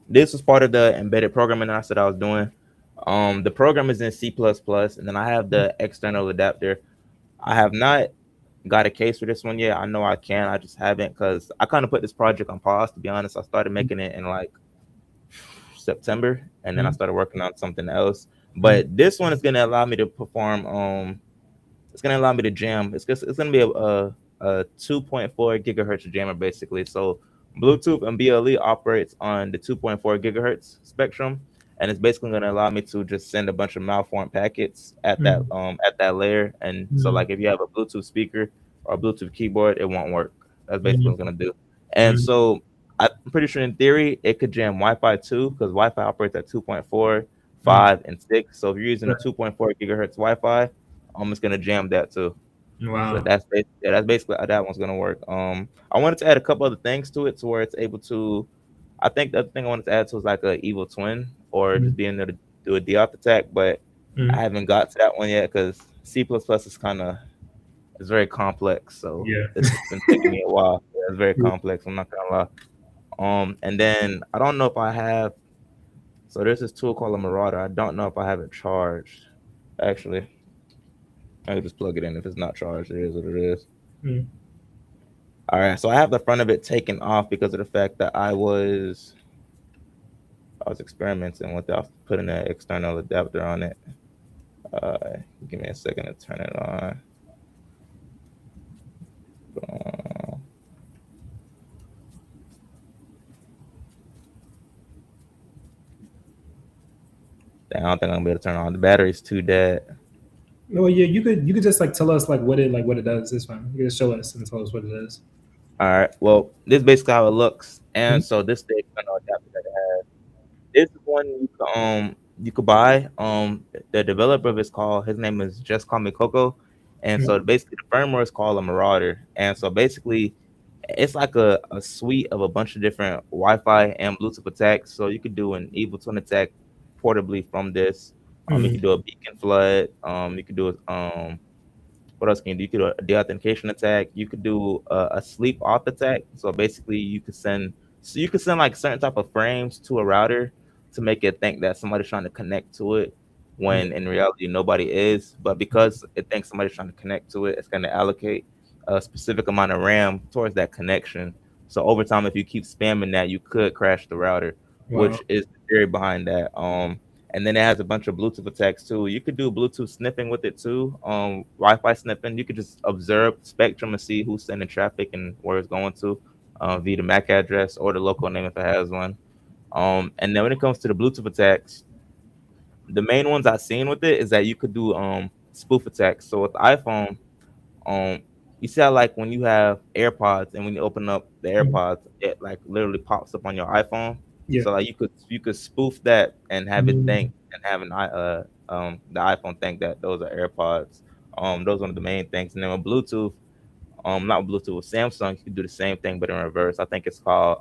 This was part of the embedded programming that I said I was doing. The program is in C++, and then I have the external adapter. I have not got a case for this one yet. I know I can. I just haven't because I kind of put this project on pause. To be honest, I started making it in like September, and then I Mm. started working on something else. Mm. But this one is gonna allow me to perform. It's gonna allow me to jam. It's gonna be a 2.4 gigahertz jammer basically. So Bluetooth and BLE operates on the 2.4 gigahertz spectrum, and it's basically gonna allow me to just send a bunch of malformed packets Mm. at that layer. And so Mm. like if you have a Bluetooth speaker or a Bluetooth keyboard, it won't work. That's basically Mm. what it's gonna do. And Mm. so I'm pretty sure in theory it could jam Wi-Fi too, because Wi-Fi operates at 2.4, Mm. 5, and 6. So if you're using a 2.4 gigahertz Wi-Fi, it's gonna jam that too. So Wow. that's basically how that one's gonna work. I wanted to add a couple other things to it to where it's able to. I think the other thing I wanted to add to was like a evil twin or just Mm. being able to do a DOT attack, but I Mm. haven't got to that one yet because C++ is kind of it's very complex. So Yeah. it's been taking me a while. Yeah, it's very complex. I'm not gonna lie. And then I don't know if I have. So there's this tool called a Marauder. I don't know if I have it charged. Actually, I can just plug it in. If it's not charged, it is what it is. Mm. All right, so I have the front of it taken off because of the fact that I was experimenting with it. I was putting an external adapter on it. Give me a second to turn it on. Uh, I don't think I'm gonna be able to turn it on. The battery's too dead. No, yeah, you could just like tell us like what it does. It's fine. You can just show us and tell us what it is. All right, well, this is basically how it looks, Mm. and so this is the external adapter that it has. This is one you could buy. The developer of it's called his name is Just Call Me Coco, and so Mm. basically the firmware is called a Marauder, and so basically It's like a suite of a bunch of different Wi-Fi and Bluetooth attacks. So you could do an evil twin attack portably from this. You Mm, could do a beacon flood. You could do what else can you do? You could do a deauthentication attack. You could do a sleep auth attack. So basically, you could send like certain type of frames to a router to make it think that somebody's trying to connect to it, yeah. when in reality nobody is. But because it thinks somebody's trying to connect to it, it's going to allocate a specific amount of RAM towards that connection. So over time, if you keep spamming that, you could crash the router, Wow. which is the theory behind that. And then it has a bunch of Bluetooth attacks too. You could do Bluetooth sniffing with it too. Wi-Fi sniffing. You could just observe spectrum and see who's sending traffic and where it's going to, via the MAC address or the local name if it has one. And then when it comes to the Bluetooth attacks, the main ones I've seen with it is that you could do spoof attacks. So with the iPhone, um, you see how like when you have AirPods and when you open up the Mm, AirPods, it like literally pops up on your iPhone. yeah. So like you could spoof that and have it Mm, think and have the iPhone think that those are AirPods. Those are one of the main things. And then with Bluetooth, not Bluetooth, with Samsung, you can do the same thing but in reverse. I think it's called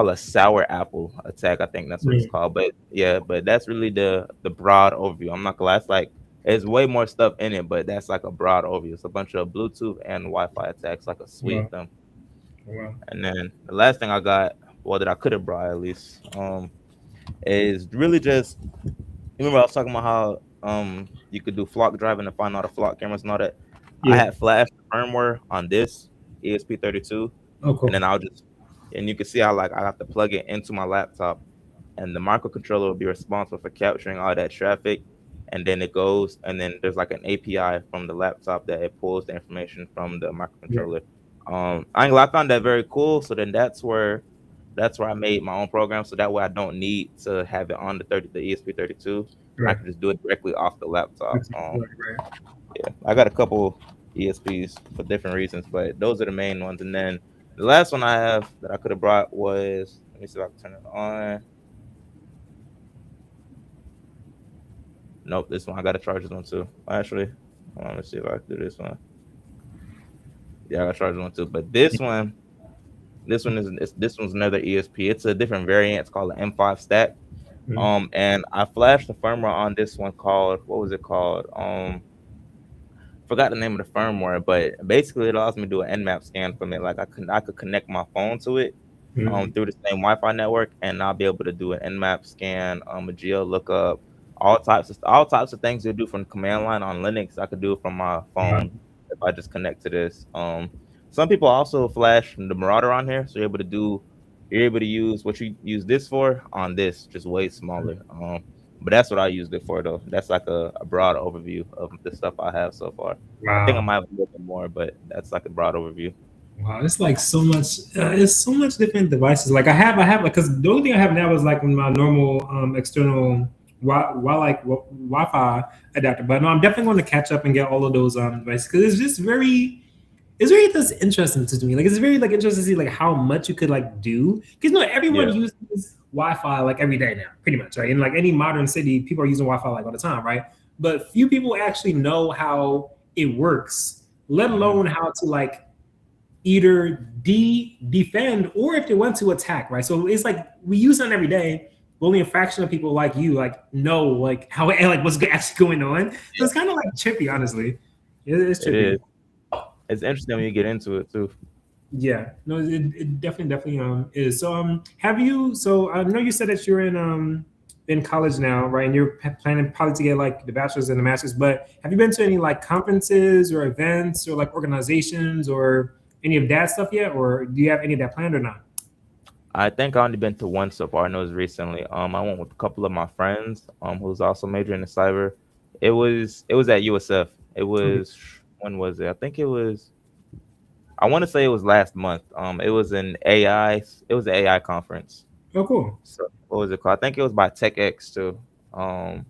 a sour apple attack. I think that's what it's mm, called. But yeah, but that's really the broad overview. I'm not gonna lie, it's like there's way more stuff in it, but that's like a broad overview. It's a bunch of Bluetooth and Wi-Fi attacks, like a suite wow. of them. Wow. And then the last thing I got, well, that I could have brought at least, is really just, remember I was talking about how you could do flock driving to find all the flock cameras and all that. I Yeah. had flashed firmware on this ESP32, Oh, and cool. then and you can see how like I have to plug it into my laptop, and the microcontroller will be responsible for capturing all that traffic, and then it goes, and then there's like an API from the laptop that it pulls the information from the Yeah. microcontroller. I found that very cool. So then that's where I made my own program, so that way I don't need to have it on the ESP32. I Right. can just do it directly off the laptop. Right. Right. Yeah, I got a couple ESPs for different reasons, but those are the main ones. And then the last one I have that I could have brought was, let me see if I can turn it on. Nope, this one I got to charge this one too. Actually, hold on, let's see if I can do this one. Yeah, I got to charge this one too. But this one's another ESP. It's a different variant. It's called an M5 stack. Mm, And I flashed the firmware on this one called, what was it called? Forgot the name of the firmware, but basically it allows me to do an Nmap scan from it. Like I could connect my phone to it mm, through the same Wi-Fi network, and I'll be able to do an Nmap scan, a geo lookup, all types of things you do from the command line on Linux. I could do it from my wow. phone if I just connect to this. Some people also flash the Marauder on here, so you're able to use what you use this for on this, just way smaller. But that's what I used it for though. That's like a broad overview of the stuff I have so far. I think I Wow. might have a little bit more, but that's like a broad overview. Wow, it's like so much. It's so much different devices. Like I have like because the only thing I have now is like my normal external Wi-Fi adapter. But no, I'm definitely going to catch up and get all of those devices because it's just it's very just interesting to me. Like it's very like interesting to see like how much you could like do because no everyone Yeah, uses Wi-Fi like every day now, pretty much, right? In like any modern city, people are using Wi-Fi like all the time, right? But few people actually know how it works, let hmm, alone how to like either defend or if they want to attack, right? So it's like we use it every day. But only a fraction of people like you like know like how like what's actually going on. So yeah, it's kind of like trippy, honestly. It's it trippy. is. It's interesting when you get into it too. Yeah, no, it definitely is. So have you? So I know you said that you're in college now, right? And you're planning probably to get like the bachelor's and the master's. But have you been to any like conferences or events or like organizations or any of that stuff yet, or do you have any of that planned or not? I think I only been to one so far, and it was recently. I went with a couple of my friends, who's also majoring in cyber. It was at USF. It Okay. was, when was it? I think it was. I want to say it was last month. It was an AI. It was an AI conference. Oh, cool. So what was it called? I think it was by TechX too. Um,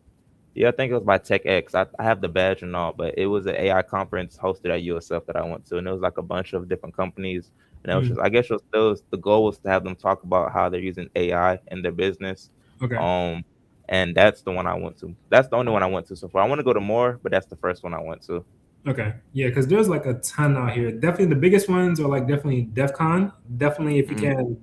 yeah, I think it was by TechX. I have the badge and all, but it was an AI conference hosted at USF that I went to, and it was like a bunch of different companies. And it was Mm, just, I guess, the goal was to have them talk about how they're using AI in their business. okay. Um, and that's the one I went to. That's the only one I went to so far. I want to go to more, but that's the first one I went to. Okay. Yeah, because there's like a ton out here. Definitely the biggest ones are like definitely DEF CON. Definitely if you Mhm. can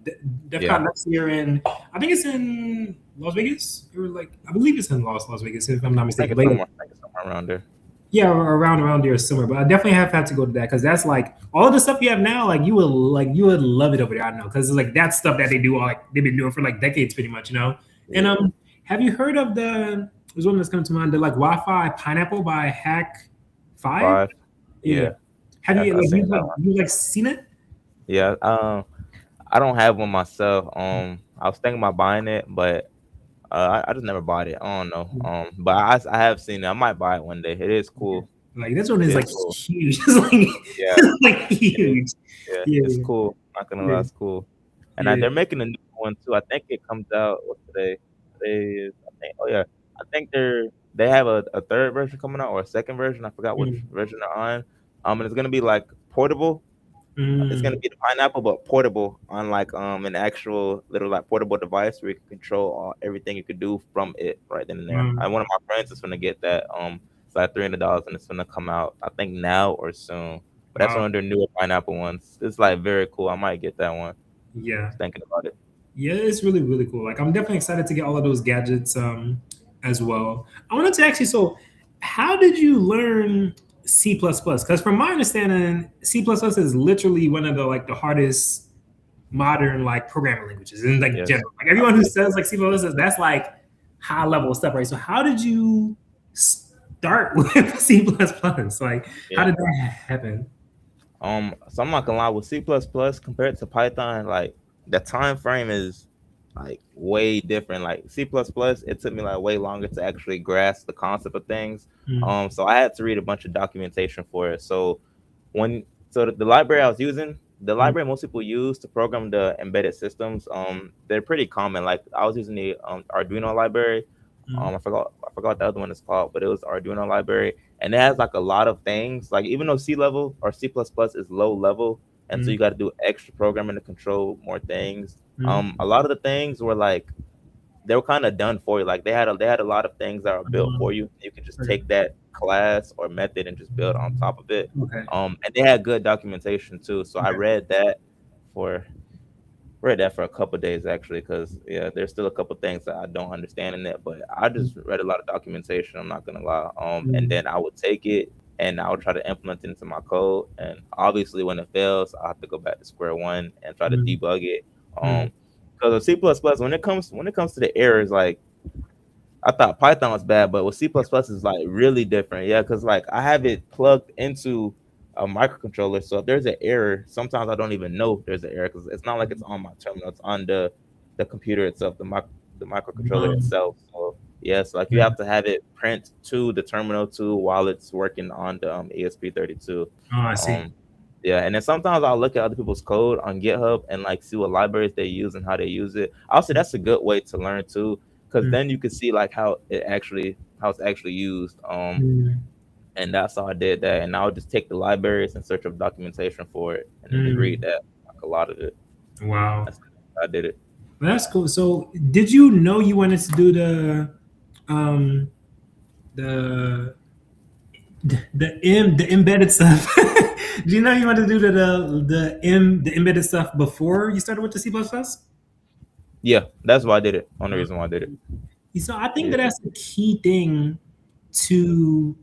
DEF Yeah, CON next year in I think it's in Las Vegas. Or like I believe it's in Las Vegas if I'm not mistaken. But yeah, I think it's somewhere around there. yeah, around there somewhere. But I definitely have had to go to that because that's like all of the stuff you have now. You would love it over there. I know because it's like that stuff that they do all like they've been doing for like decades, pretty much. You know. And Yeah, have you heard of there's one that's coming to mind. The like Wi-Fi Pineapple by Hack Five. five. Yeah. Yeah, Have you I like seen that one. you like seen it? Yeah, I don't have one myself. I was thinking about buying it, but I just never bought it. I don't know. But I have seen it. I might buy it one day. It is cool. Like this one It is like is cool. huge. It's like Yeah, it's like it is. huge. Yeah, it's Yeah. cool. Not gonna lie, Yeah. it's cool. And Yeah. they're making a new one too. I think it comes out what's today? Today is I think. Oh yeah, I think they have a third version coming out or a second version. I forgot which Mm. version they're on. And it's gonna be like portable. It's gonna Mm. be the pineapple, but portable on like an actual little like portable device where you can control everything you could do from it right then and there. Um, One of my friends is gonna get that. It's like $300 and it's gonna come out I think now or soon. But that's wow. one of their newer pineapple ones. It's like very cool. I might get that one. Yeah. Just thinking about it. Yeah, it's really, really cool. Like I'm definitely excited to get all of those gadgets as well. I wanted to ask you, so how did you learn C++? Because from my understanding, C++ is literally one of the like the hardest modern like programming languages in like Yes, general. Like I everyone who believe says so. like C++, that's like high level stuff, right? So how did you start with C++? Like how Yeah. did that happen? So I'm not gonna lie with C compared to Python, like the time frame is like way different. Like C it took me like way longer to actually grasp the concept of things. Mm, So I had to read a bunch of documentation for it. When the library I was using, the mm, library most people use to program the embedded systems, they're pretty common. Like I was using the Arduino library. mm, I forgot what the other one is called, but it was Arduino library, and it has like a lot of things. Like even though C level or C++ is low level, and so mm, you got to do extra programming to control more things. mm, A lot of the things were like they were kind of done for you. Like they had a lot of things that are built for you. You can just okay. take that class or method and just build on top of it. Okay. And they had good documentation too. So I Okay. for read that for a couple days actually, because yeah, there's still a couple things that I don't understand in it. But I just read a lot of documentation. I'm not gonna lie. And Mm, then I would take it and I would try to implement it into my code. And obviously, when it fails, I have to go back to square one and try to mm, debug it. mm, Because of C++, when it comes to the errors, like I thought Python was bad, but with C++ is like really different. Yeah, because like I have it plugged into a microcontroller, so if there's an error, sometimes I don't even know there's an error because it's not like it's on my terminal; it's on the computer itself, the microcontroller um, itself. So yes, like you mm. have to have it print to the terminal too while it's working on the ESP32. Oh, I see. Um, yeah, and then sometimes I'll look at other people's code on GitHub and like see what libraries they use and how they use it. I'll say that's a good way to learn too, because Mm, then you can see like how it's actually used. mm, And that's how I did that. And I would just take the libraries and search up documentation for it, and then just read mm. that like a lot of it. Wow. That's how I did it. That's cool. So, did you know you wanted to do um the the embedded stuff? Do you know you wanted to do the embedded stuff before you started with the C plus plus? Yeah, that's why I did it. Only reason why I did it. So I think that Yeah. that's the key thing to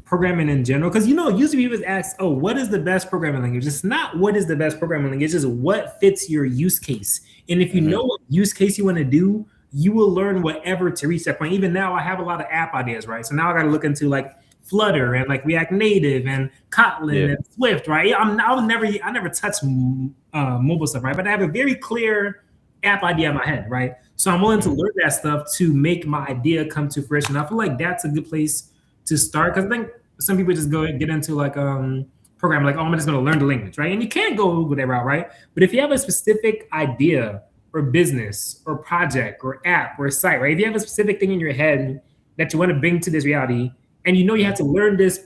programming in general. Because usually people ask, "Oh, what is the best programming language?" It's not what is the best programming language. It's just what fits your use case. And if you Hmm. know what use case you want to do, you will learn whatever to reach that point. Even now, I have a lot of app ideas, right? So now I got to look into like Flutter and like React Native and Yeah. Kotlin and Swift, right? I never touch mobile stuff, right? But I have a very clear app idea in my head, right? So I'm willing to Hmm. learn that stuff to make my idea come to fruition. I feel like that's a good place to start because I think some people just go get into like programming, like, oh, I'm just gonna learn the language, right? And you can go with that route, right? But if you have a specific idea or business or project or app or site, right? If you have a specific thing in your head that you want to bring to this reality, and you have Hmm. to learn this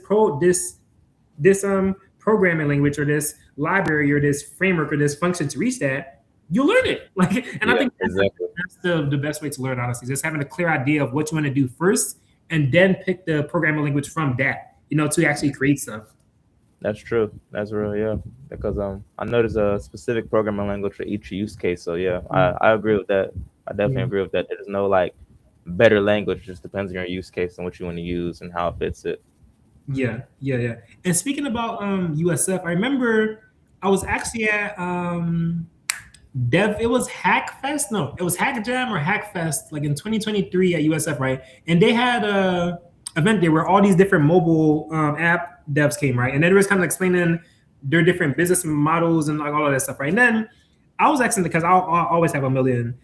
programming language or this library or this framework or this function to reach that, you'll learn it. Like, and I Yeah. think Exactly. that's the best way to learn, honestly, just having a clear idea of what you want to do first, and then pick the programming language from that. to actually create stuff. That's true. That's real, yeah. Because I know there's a specific programming language for each use case. So yeah, I agree with that. I definitely Mm. agree with that. There's no like better language. It just depends on your use case and what you want to use and how it fits it. Yeah, yeah, yeah. And speaking about USF, I remember I was actually at it was Hackfest. No, it was Hack Jam or Hackfest, like in 2023 at USF, right? And they had a event there where all these different mobile app devs came, right? And then they was kind of explaining their different business models and like all of that stuff, right? And then I was asking because I'll always have a million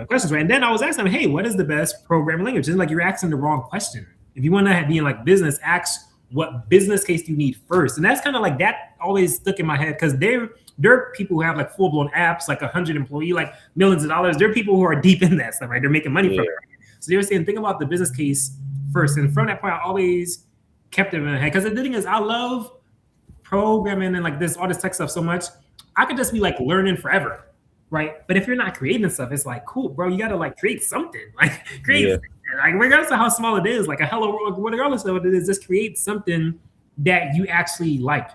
questions, right? And then I was asking them, hey, what is the best programming language? And like you're asking the wrong question. If you want to be in like business, ask what business case do you need first. And that's kind of like that always stuck in my head because there are people who have like full blown apps, like 100 employee, like millions of dollars. There are people who are deep in that stuff, right? They're making money from it. Right? So they were saying, think about the business case first. And from that point, I always kept it in my head because the thing is, I love programming and like this all this tech stuff so much. I could just be like learning forever, right? But if you're not creating stuff, it's like cool, bro. You gotta like create something, like create something. Like regardless of how small it is, like a hello world, regardless of what it is, just create something that you actually like.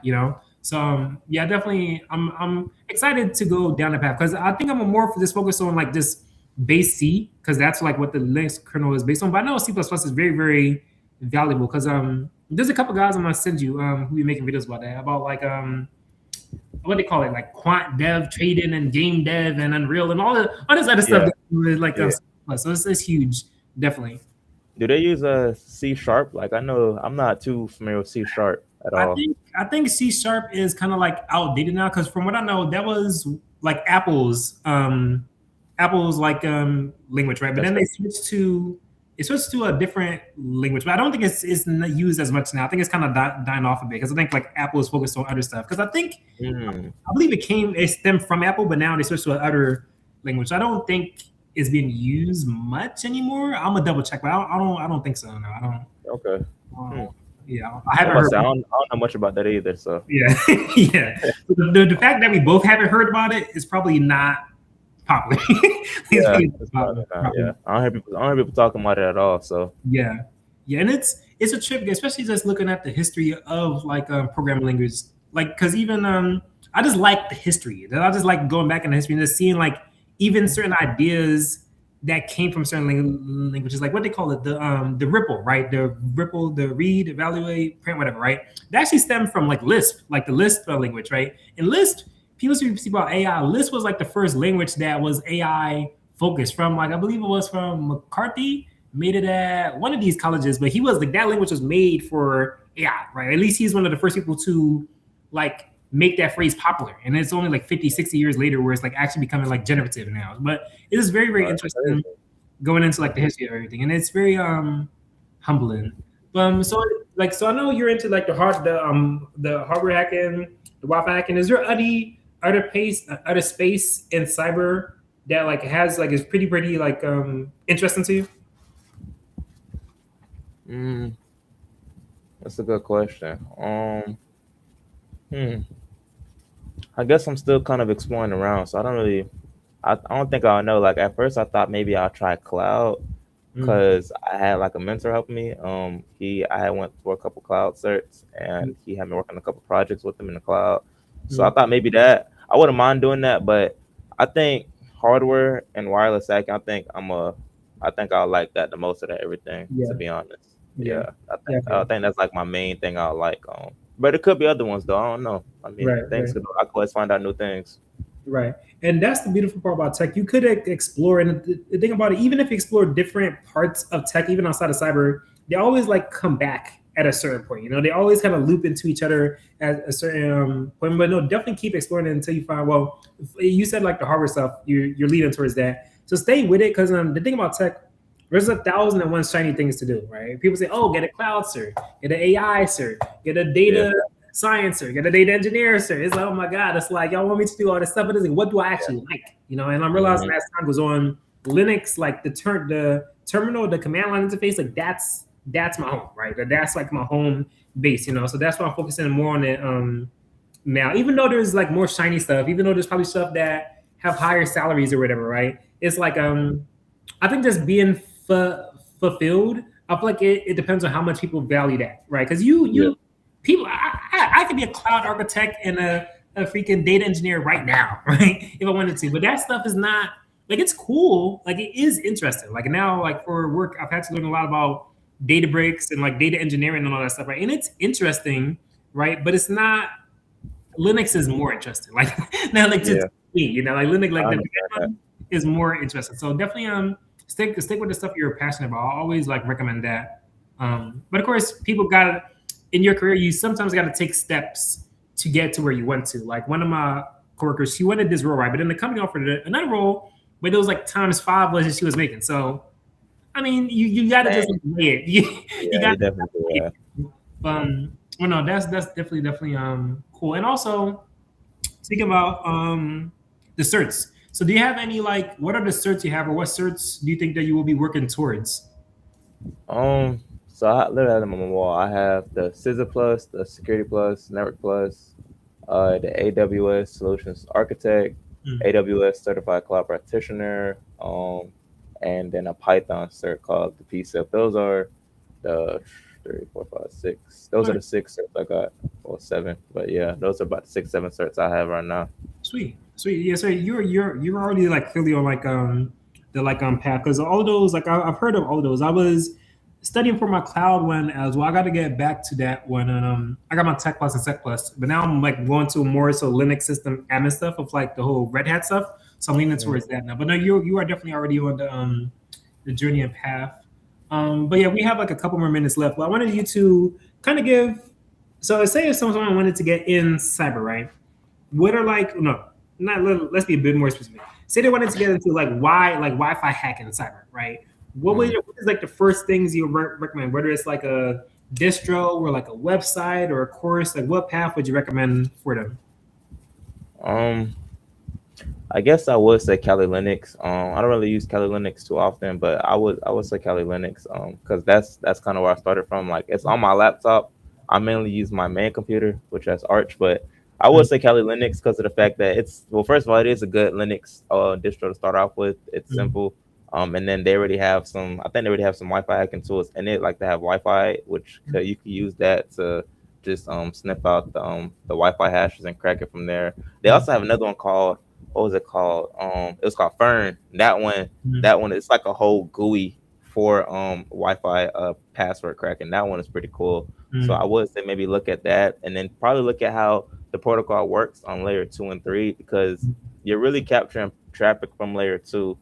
So yeah, definitely, I'm excited to go down the path because I think I'm more for this focus on like this base C because that's like what the Linux kernel is based on. But I know C++ is very very valuable because there's a couple guys I'm gonna send you who be making videos about that about like what they call it like quant dev, trading, and game dev, and Unreal, and all this other stuff. Like so it's huge, definitely. Do they use a C sharp? Like I know I'm not too familiar with C sharp at all. I think C sharp is kind of like outdated now because from what I know, that was like Apple's like language, right? But then they switched to a different language. But I don't think it's used as much now. I think it's kind of dying off a bit because I think like Apple is focused on other stuff. Because I believe it stemmed from Apple, but now they switched to another language. I don't think it's being used much anymore. I'm gonna double check, but I don't think so. No, I don't. Okay. Yeah, I haven't heard. I don't know much about that either. So yeah, yeah. The fact that we both haven't heard about it is probably not popular. Yeah. I don't hear people talking about it at all. So yeah, and it's a trip, especially just looking at the history of like programming language. Like, because even I just like the history. I just like going back in the history and just seeing like even certain ideas that came from certain languages, like what they call it, the RIPL, right? The RIPL, the read, evaluate, print, whatever, right? That actually stemmed from like Lisp, like the Lisp language, right? And Lisp, people speak about AI. Lisp was like the first language that was AI focused from like, I believe it was from McCarthy, made it at one of these colleges, but he was like, that language was made for AI, right? At least he's one of the first people to like make that phrase popular. And it's only like 50, 60 years later where it's like actually becoming like generative now. But it is very, very interesting going into like the history of everything. And it's very humbling. So I know you're into like the hardware hacking, the Wi-Fi hacking. Is there other space in cyber that like has like is pretty like interesting to you? That's a good question. I guess I'm still kind of exploring around, so I don't think I'll know. Like at first, I thought maybe I'll try cloud because I had like a mentor helping me. I had went for a couple cloud certs, and he had me working on a couple projects with him in the cloud. So I thought maybe that I wouldn't mind doing that, but I think hardware and wireless hacking, I think I'll like that the most out of everything. To be honest, I think that's like my main thing I like. But it could be other ones though. I don't know. I mean, I can always find out new things. Right. And that's the beautiful part about tech. You could explore, and the thing about it, even if you explore different parts of tech, even outside of cyber, they always like come back at a certain point. They always kind of loop into each other at a certain point. But no, definitely keep exploring it until you find, well, you said like the hardware stuff, you're leading towards that. So stay with it because the thing about tech, there's 1,001 shiny things to do, right? People say, oh, get a cloud cert, get an AI cert, get a data science cert, get a data engineer cert. It's like, oh my God, it's like, y'all want me to do all this stuff, but it's like, what do I actually like? And I'm realizing as time goes on, Linux, like the terminal, the command line interface, like that's my home, right? That's like my home base, So that's why I'm focusing more on it now. Even though there's like more shiny stuff, even though there's probably stuff that have higher salaries or whatever, right? It's like I think just being fulfilled I feel like it depends on how much people value that, right? Because Yeah. people, I could be a cloud architect and a freaking data engineer right now, right? If I wanted to, but that stuff is not like it's cool, like it is interesting. Like now, like for work, I've had to learn a lot about data breaks and like data engineering and all that stuff, right? And it's interesting, right? But it's not. Linux is more interesting. Like now, like to Yeah. me, you know, like Linux, like I the understand that. one is more interesting. So definitely, stick with the stuff you're passionate about. I always like recommend that. But of course, people got in your career, you sometimes got to take steps to get to where you want to. Like one of my coworkers, she wanted this role, right? But then the company offered another role, but it was like times five what she was making. So I mean, you got to just Dang. weigh it. You Yeah, got you definitely do that. to. Well, no, that's definitely cool. And also speaking about the certs. So do you have any like what are the certs you have or what certs do you think that you will be working towards? So I literally have them on my wall. I have the Scissor Plus, the Security Plus, Network Plus, the AWS Solutions Architect, Mm. AWS Certified Cloud Practitioner, and then a Python cert called the PSIP. Those are the three, four, five, six. Those All are right, the six certs I got, or seven. But yeah, those are about the six, seven certs I have right now. sweet, sweet. Yeah, so you're already like clearly on like the like path because all those like I've heard of all those. I was studying for my cloud one as well. I got to get back to that one. And I got my Tech Plus and Sec Plus, but now I'm like going to more so Linux system admin stuff of like the whole Red Hat stuff. So I'm leaning Mm. towards that now. But no, you are definitely already on the journey and path. But yeah, we have like a couple more minutes left. But I wanted you to kind of give. So say if someone wanted to get in cyber, right? What are like no, not let's be a bit more specific. Say they wanted to get into like Wi-Fi hacking cyber, right? Mm. What is like the first things you recommend? Whether it's like a distro or like a website or a course, like what path would you recommend for them? Um, I guess I would say Kali Linux. I don't really use Kali Linux too often, but I would say Kali Linux. Because that's kind of where I started from. Like it's on my laptop. I mainly use my main computer, which has Arch, but I would say Kali Linux because of the fact that it's well, first of all, it is a good Linux distro to start off with. It's Mm-hmm. simple. And then they already have some. I think they already have some Wi-Fi hacking tools in it, like they have Wi-Fi, which you can use that to just sniff out the Wi-Fi hashes and crack it from there. They also have another one called what was it called? It was called Fern. That one is like a whole GUI for Wi-Fi password cracking. That one is pretty cool. So I Mm-hmm. would say maybe look at that and then probably look at how the protocol works on layer 2 and 3 because you're really capturing traffic from layer 2,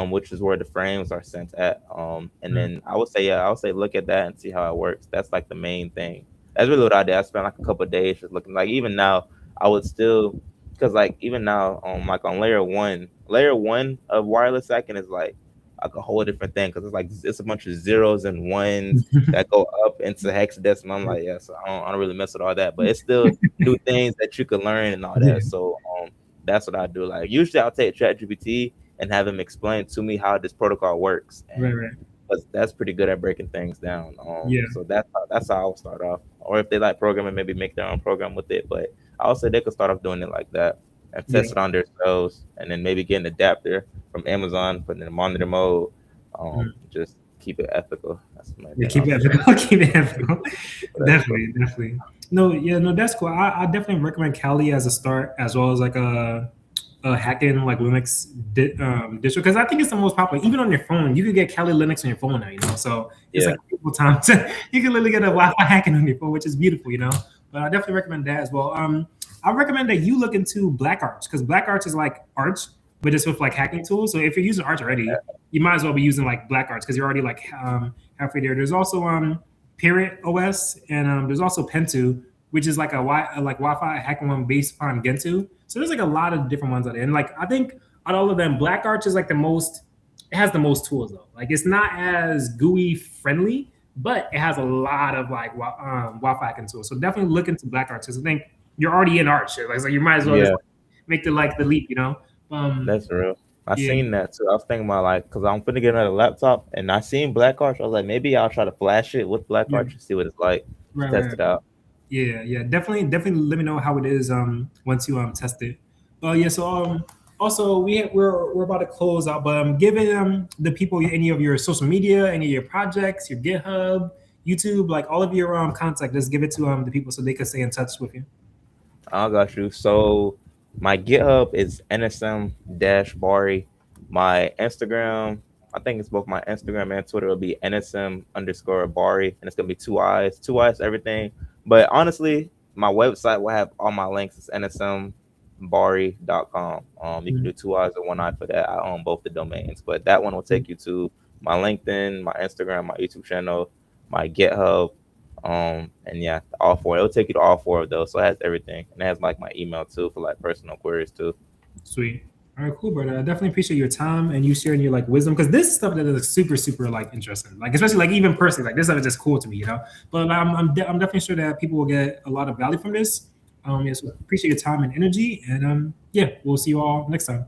which is where the frames are sent at. And then I would say, yeah, I would say look at that and see how it works. That's like the main thing. That's really what I did. I spent like a couple of days just looking. Like even now, I would still, because like even now, like on layer one of wireless hacking is like a whole different thing because it's like it's a bunch of zeros and ones that go up into hexadecimal. I'm like, yeah, so I don't really mess with all that, but it's still new things that you can learn and all Yeah. that. So that's what I do. Like usually I'll take ChatGPT and have him explain to me how this protocol works, Right, and right. that's pretty good at breaking things down. Yeah. So that's how I would start off. Or if they like programming, maybe make their own program with it. But I would say they could start off doing it like that and Yeah. test it on themselves, and then maybe get an adapter from Amazon, put it in monitor mode. Mm. Just keep it ethical. That's my Yeah, thing keep I'll it say. ethical. Keep it ethical. Keep it ethical. Definitely, definitely. No, yeah, no, that's cool. I definitely recommend Kali as a start, as well as like a hacking like Linux distro because I think it's the most popular. Even on your phone, you could get Kali Linux on your phone now. You know, so it's Yeah. like a beautiful time to you can literally get a Wi-Fi hacking on your phone, which is beautiful. You know, but I definitely recommend that as well. I recommend that you look into Black Arch because Black Arch is like Arch, but it's with like hacking tools. So if you're using Arch already, you might as well be using like Black Arch because you're already like halfway there. There's also Parent OS and there's also Pentu, which is like like Wi-Fi hacking one based on Gentoo. So there's like a lot of different ones out there, and like I think out of all of them, Black Arch is like the most. It has the most tools though. Like it's not as GUI friendly, but it has a lot of like Wi-Fi hacking tools. So definitely look into Black Arch because I think you're already in Arch. Like so you might as well just Yeah. make the leap. You know. Um, That's real. I yeah. seen that too. I was thinking about like, cause I'm finna get another laptop, and I seen Black Arch. I was like, maybe I'll try to flash it with Black Yeah. Arch and see what it's like. Right. Test Right. it out. Yeah, yeah, definitely let me know how it is once you test it. Yeah, so Also, we're about to close out, but giving the people any of your social media, any of your projects, your GitHub, YouTube, like all of your contact, just give it to the people so they can stay in touch with you. I got you. So my GitHub is nsm-bari. My Instagram, I think it's both my Instagram and Twitter will be nsm_bari, and it's gonna be two eyes, everything. But honestly, my website will have all my links. It's nsmbari.com. You can do two eyes or one eye for that. I own both the domains, but that one will take you to my LinkedIn, my Instagram, my YouTube channel, my GitHub. And yeah, all four. It'll take you to all four of those. So it has everything. And it has like my email too for like personal queries too. Sweet. All right, cool, brother. I definitely appreciate your time and you sharing your like wisdom because this stuff that is super, super like interesting. Like especially like even personally, like this stuff is just cool to me, you know. But I'm definitely sure that people will get a lot of value from this. Yeah, so appreciate your time and energy, and yeah, we'll see you all next time.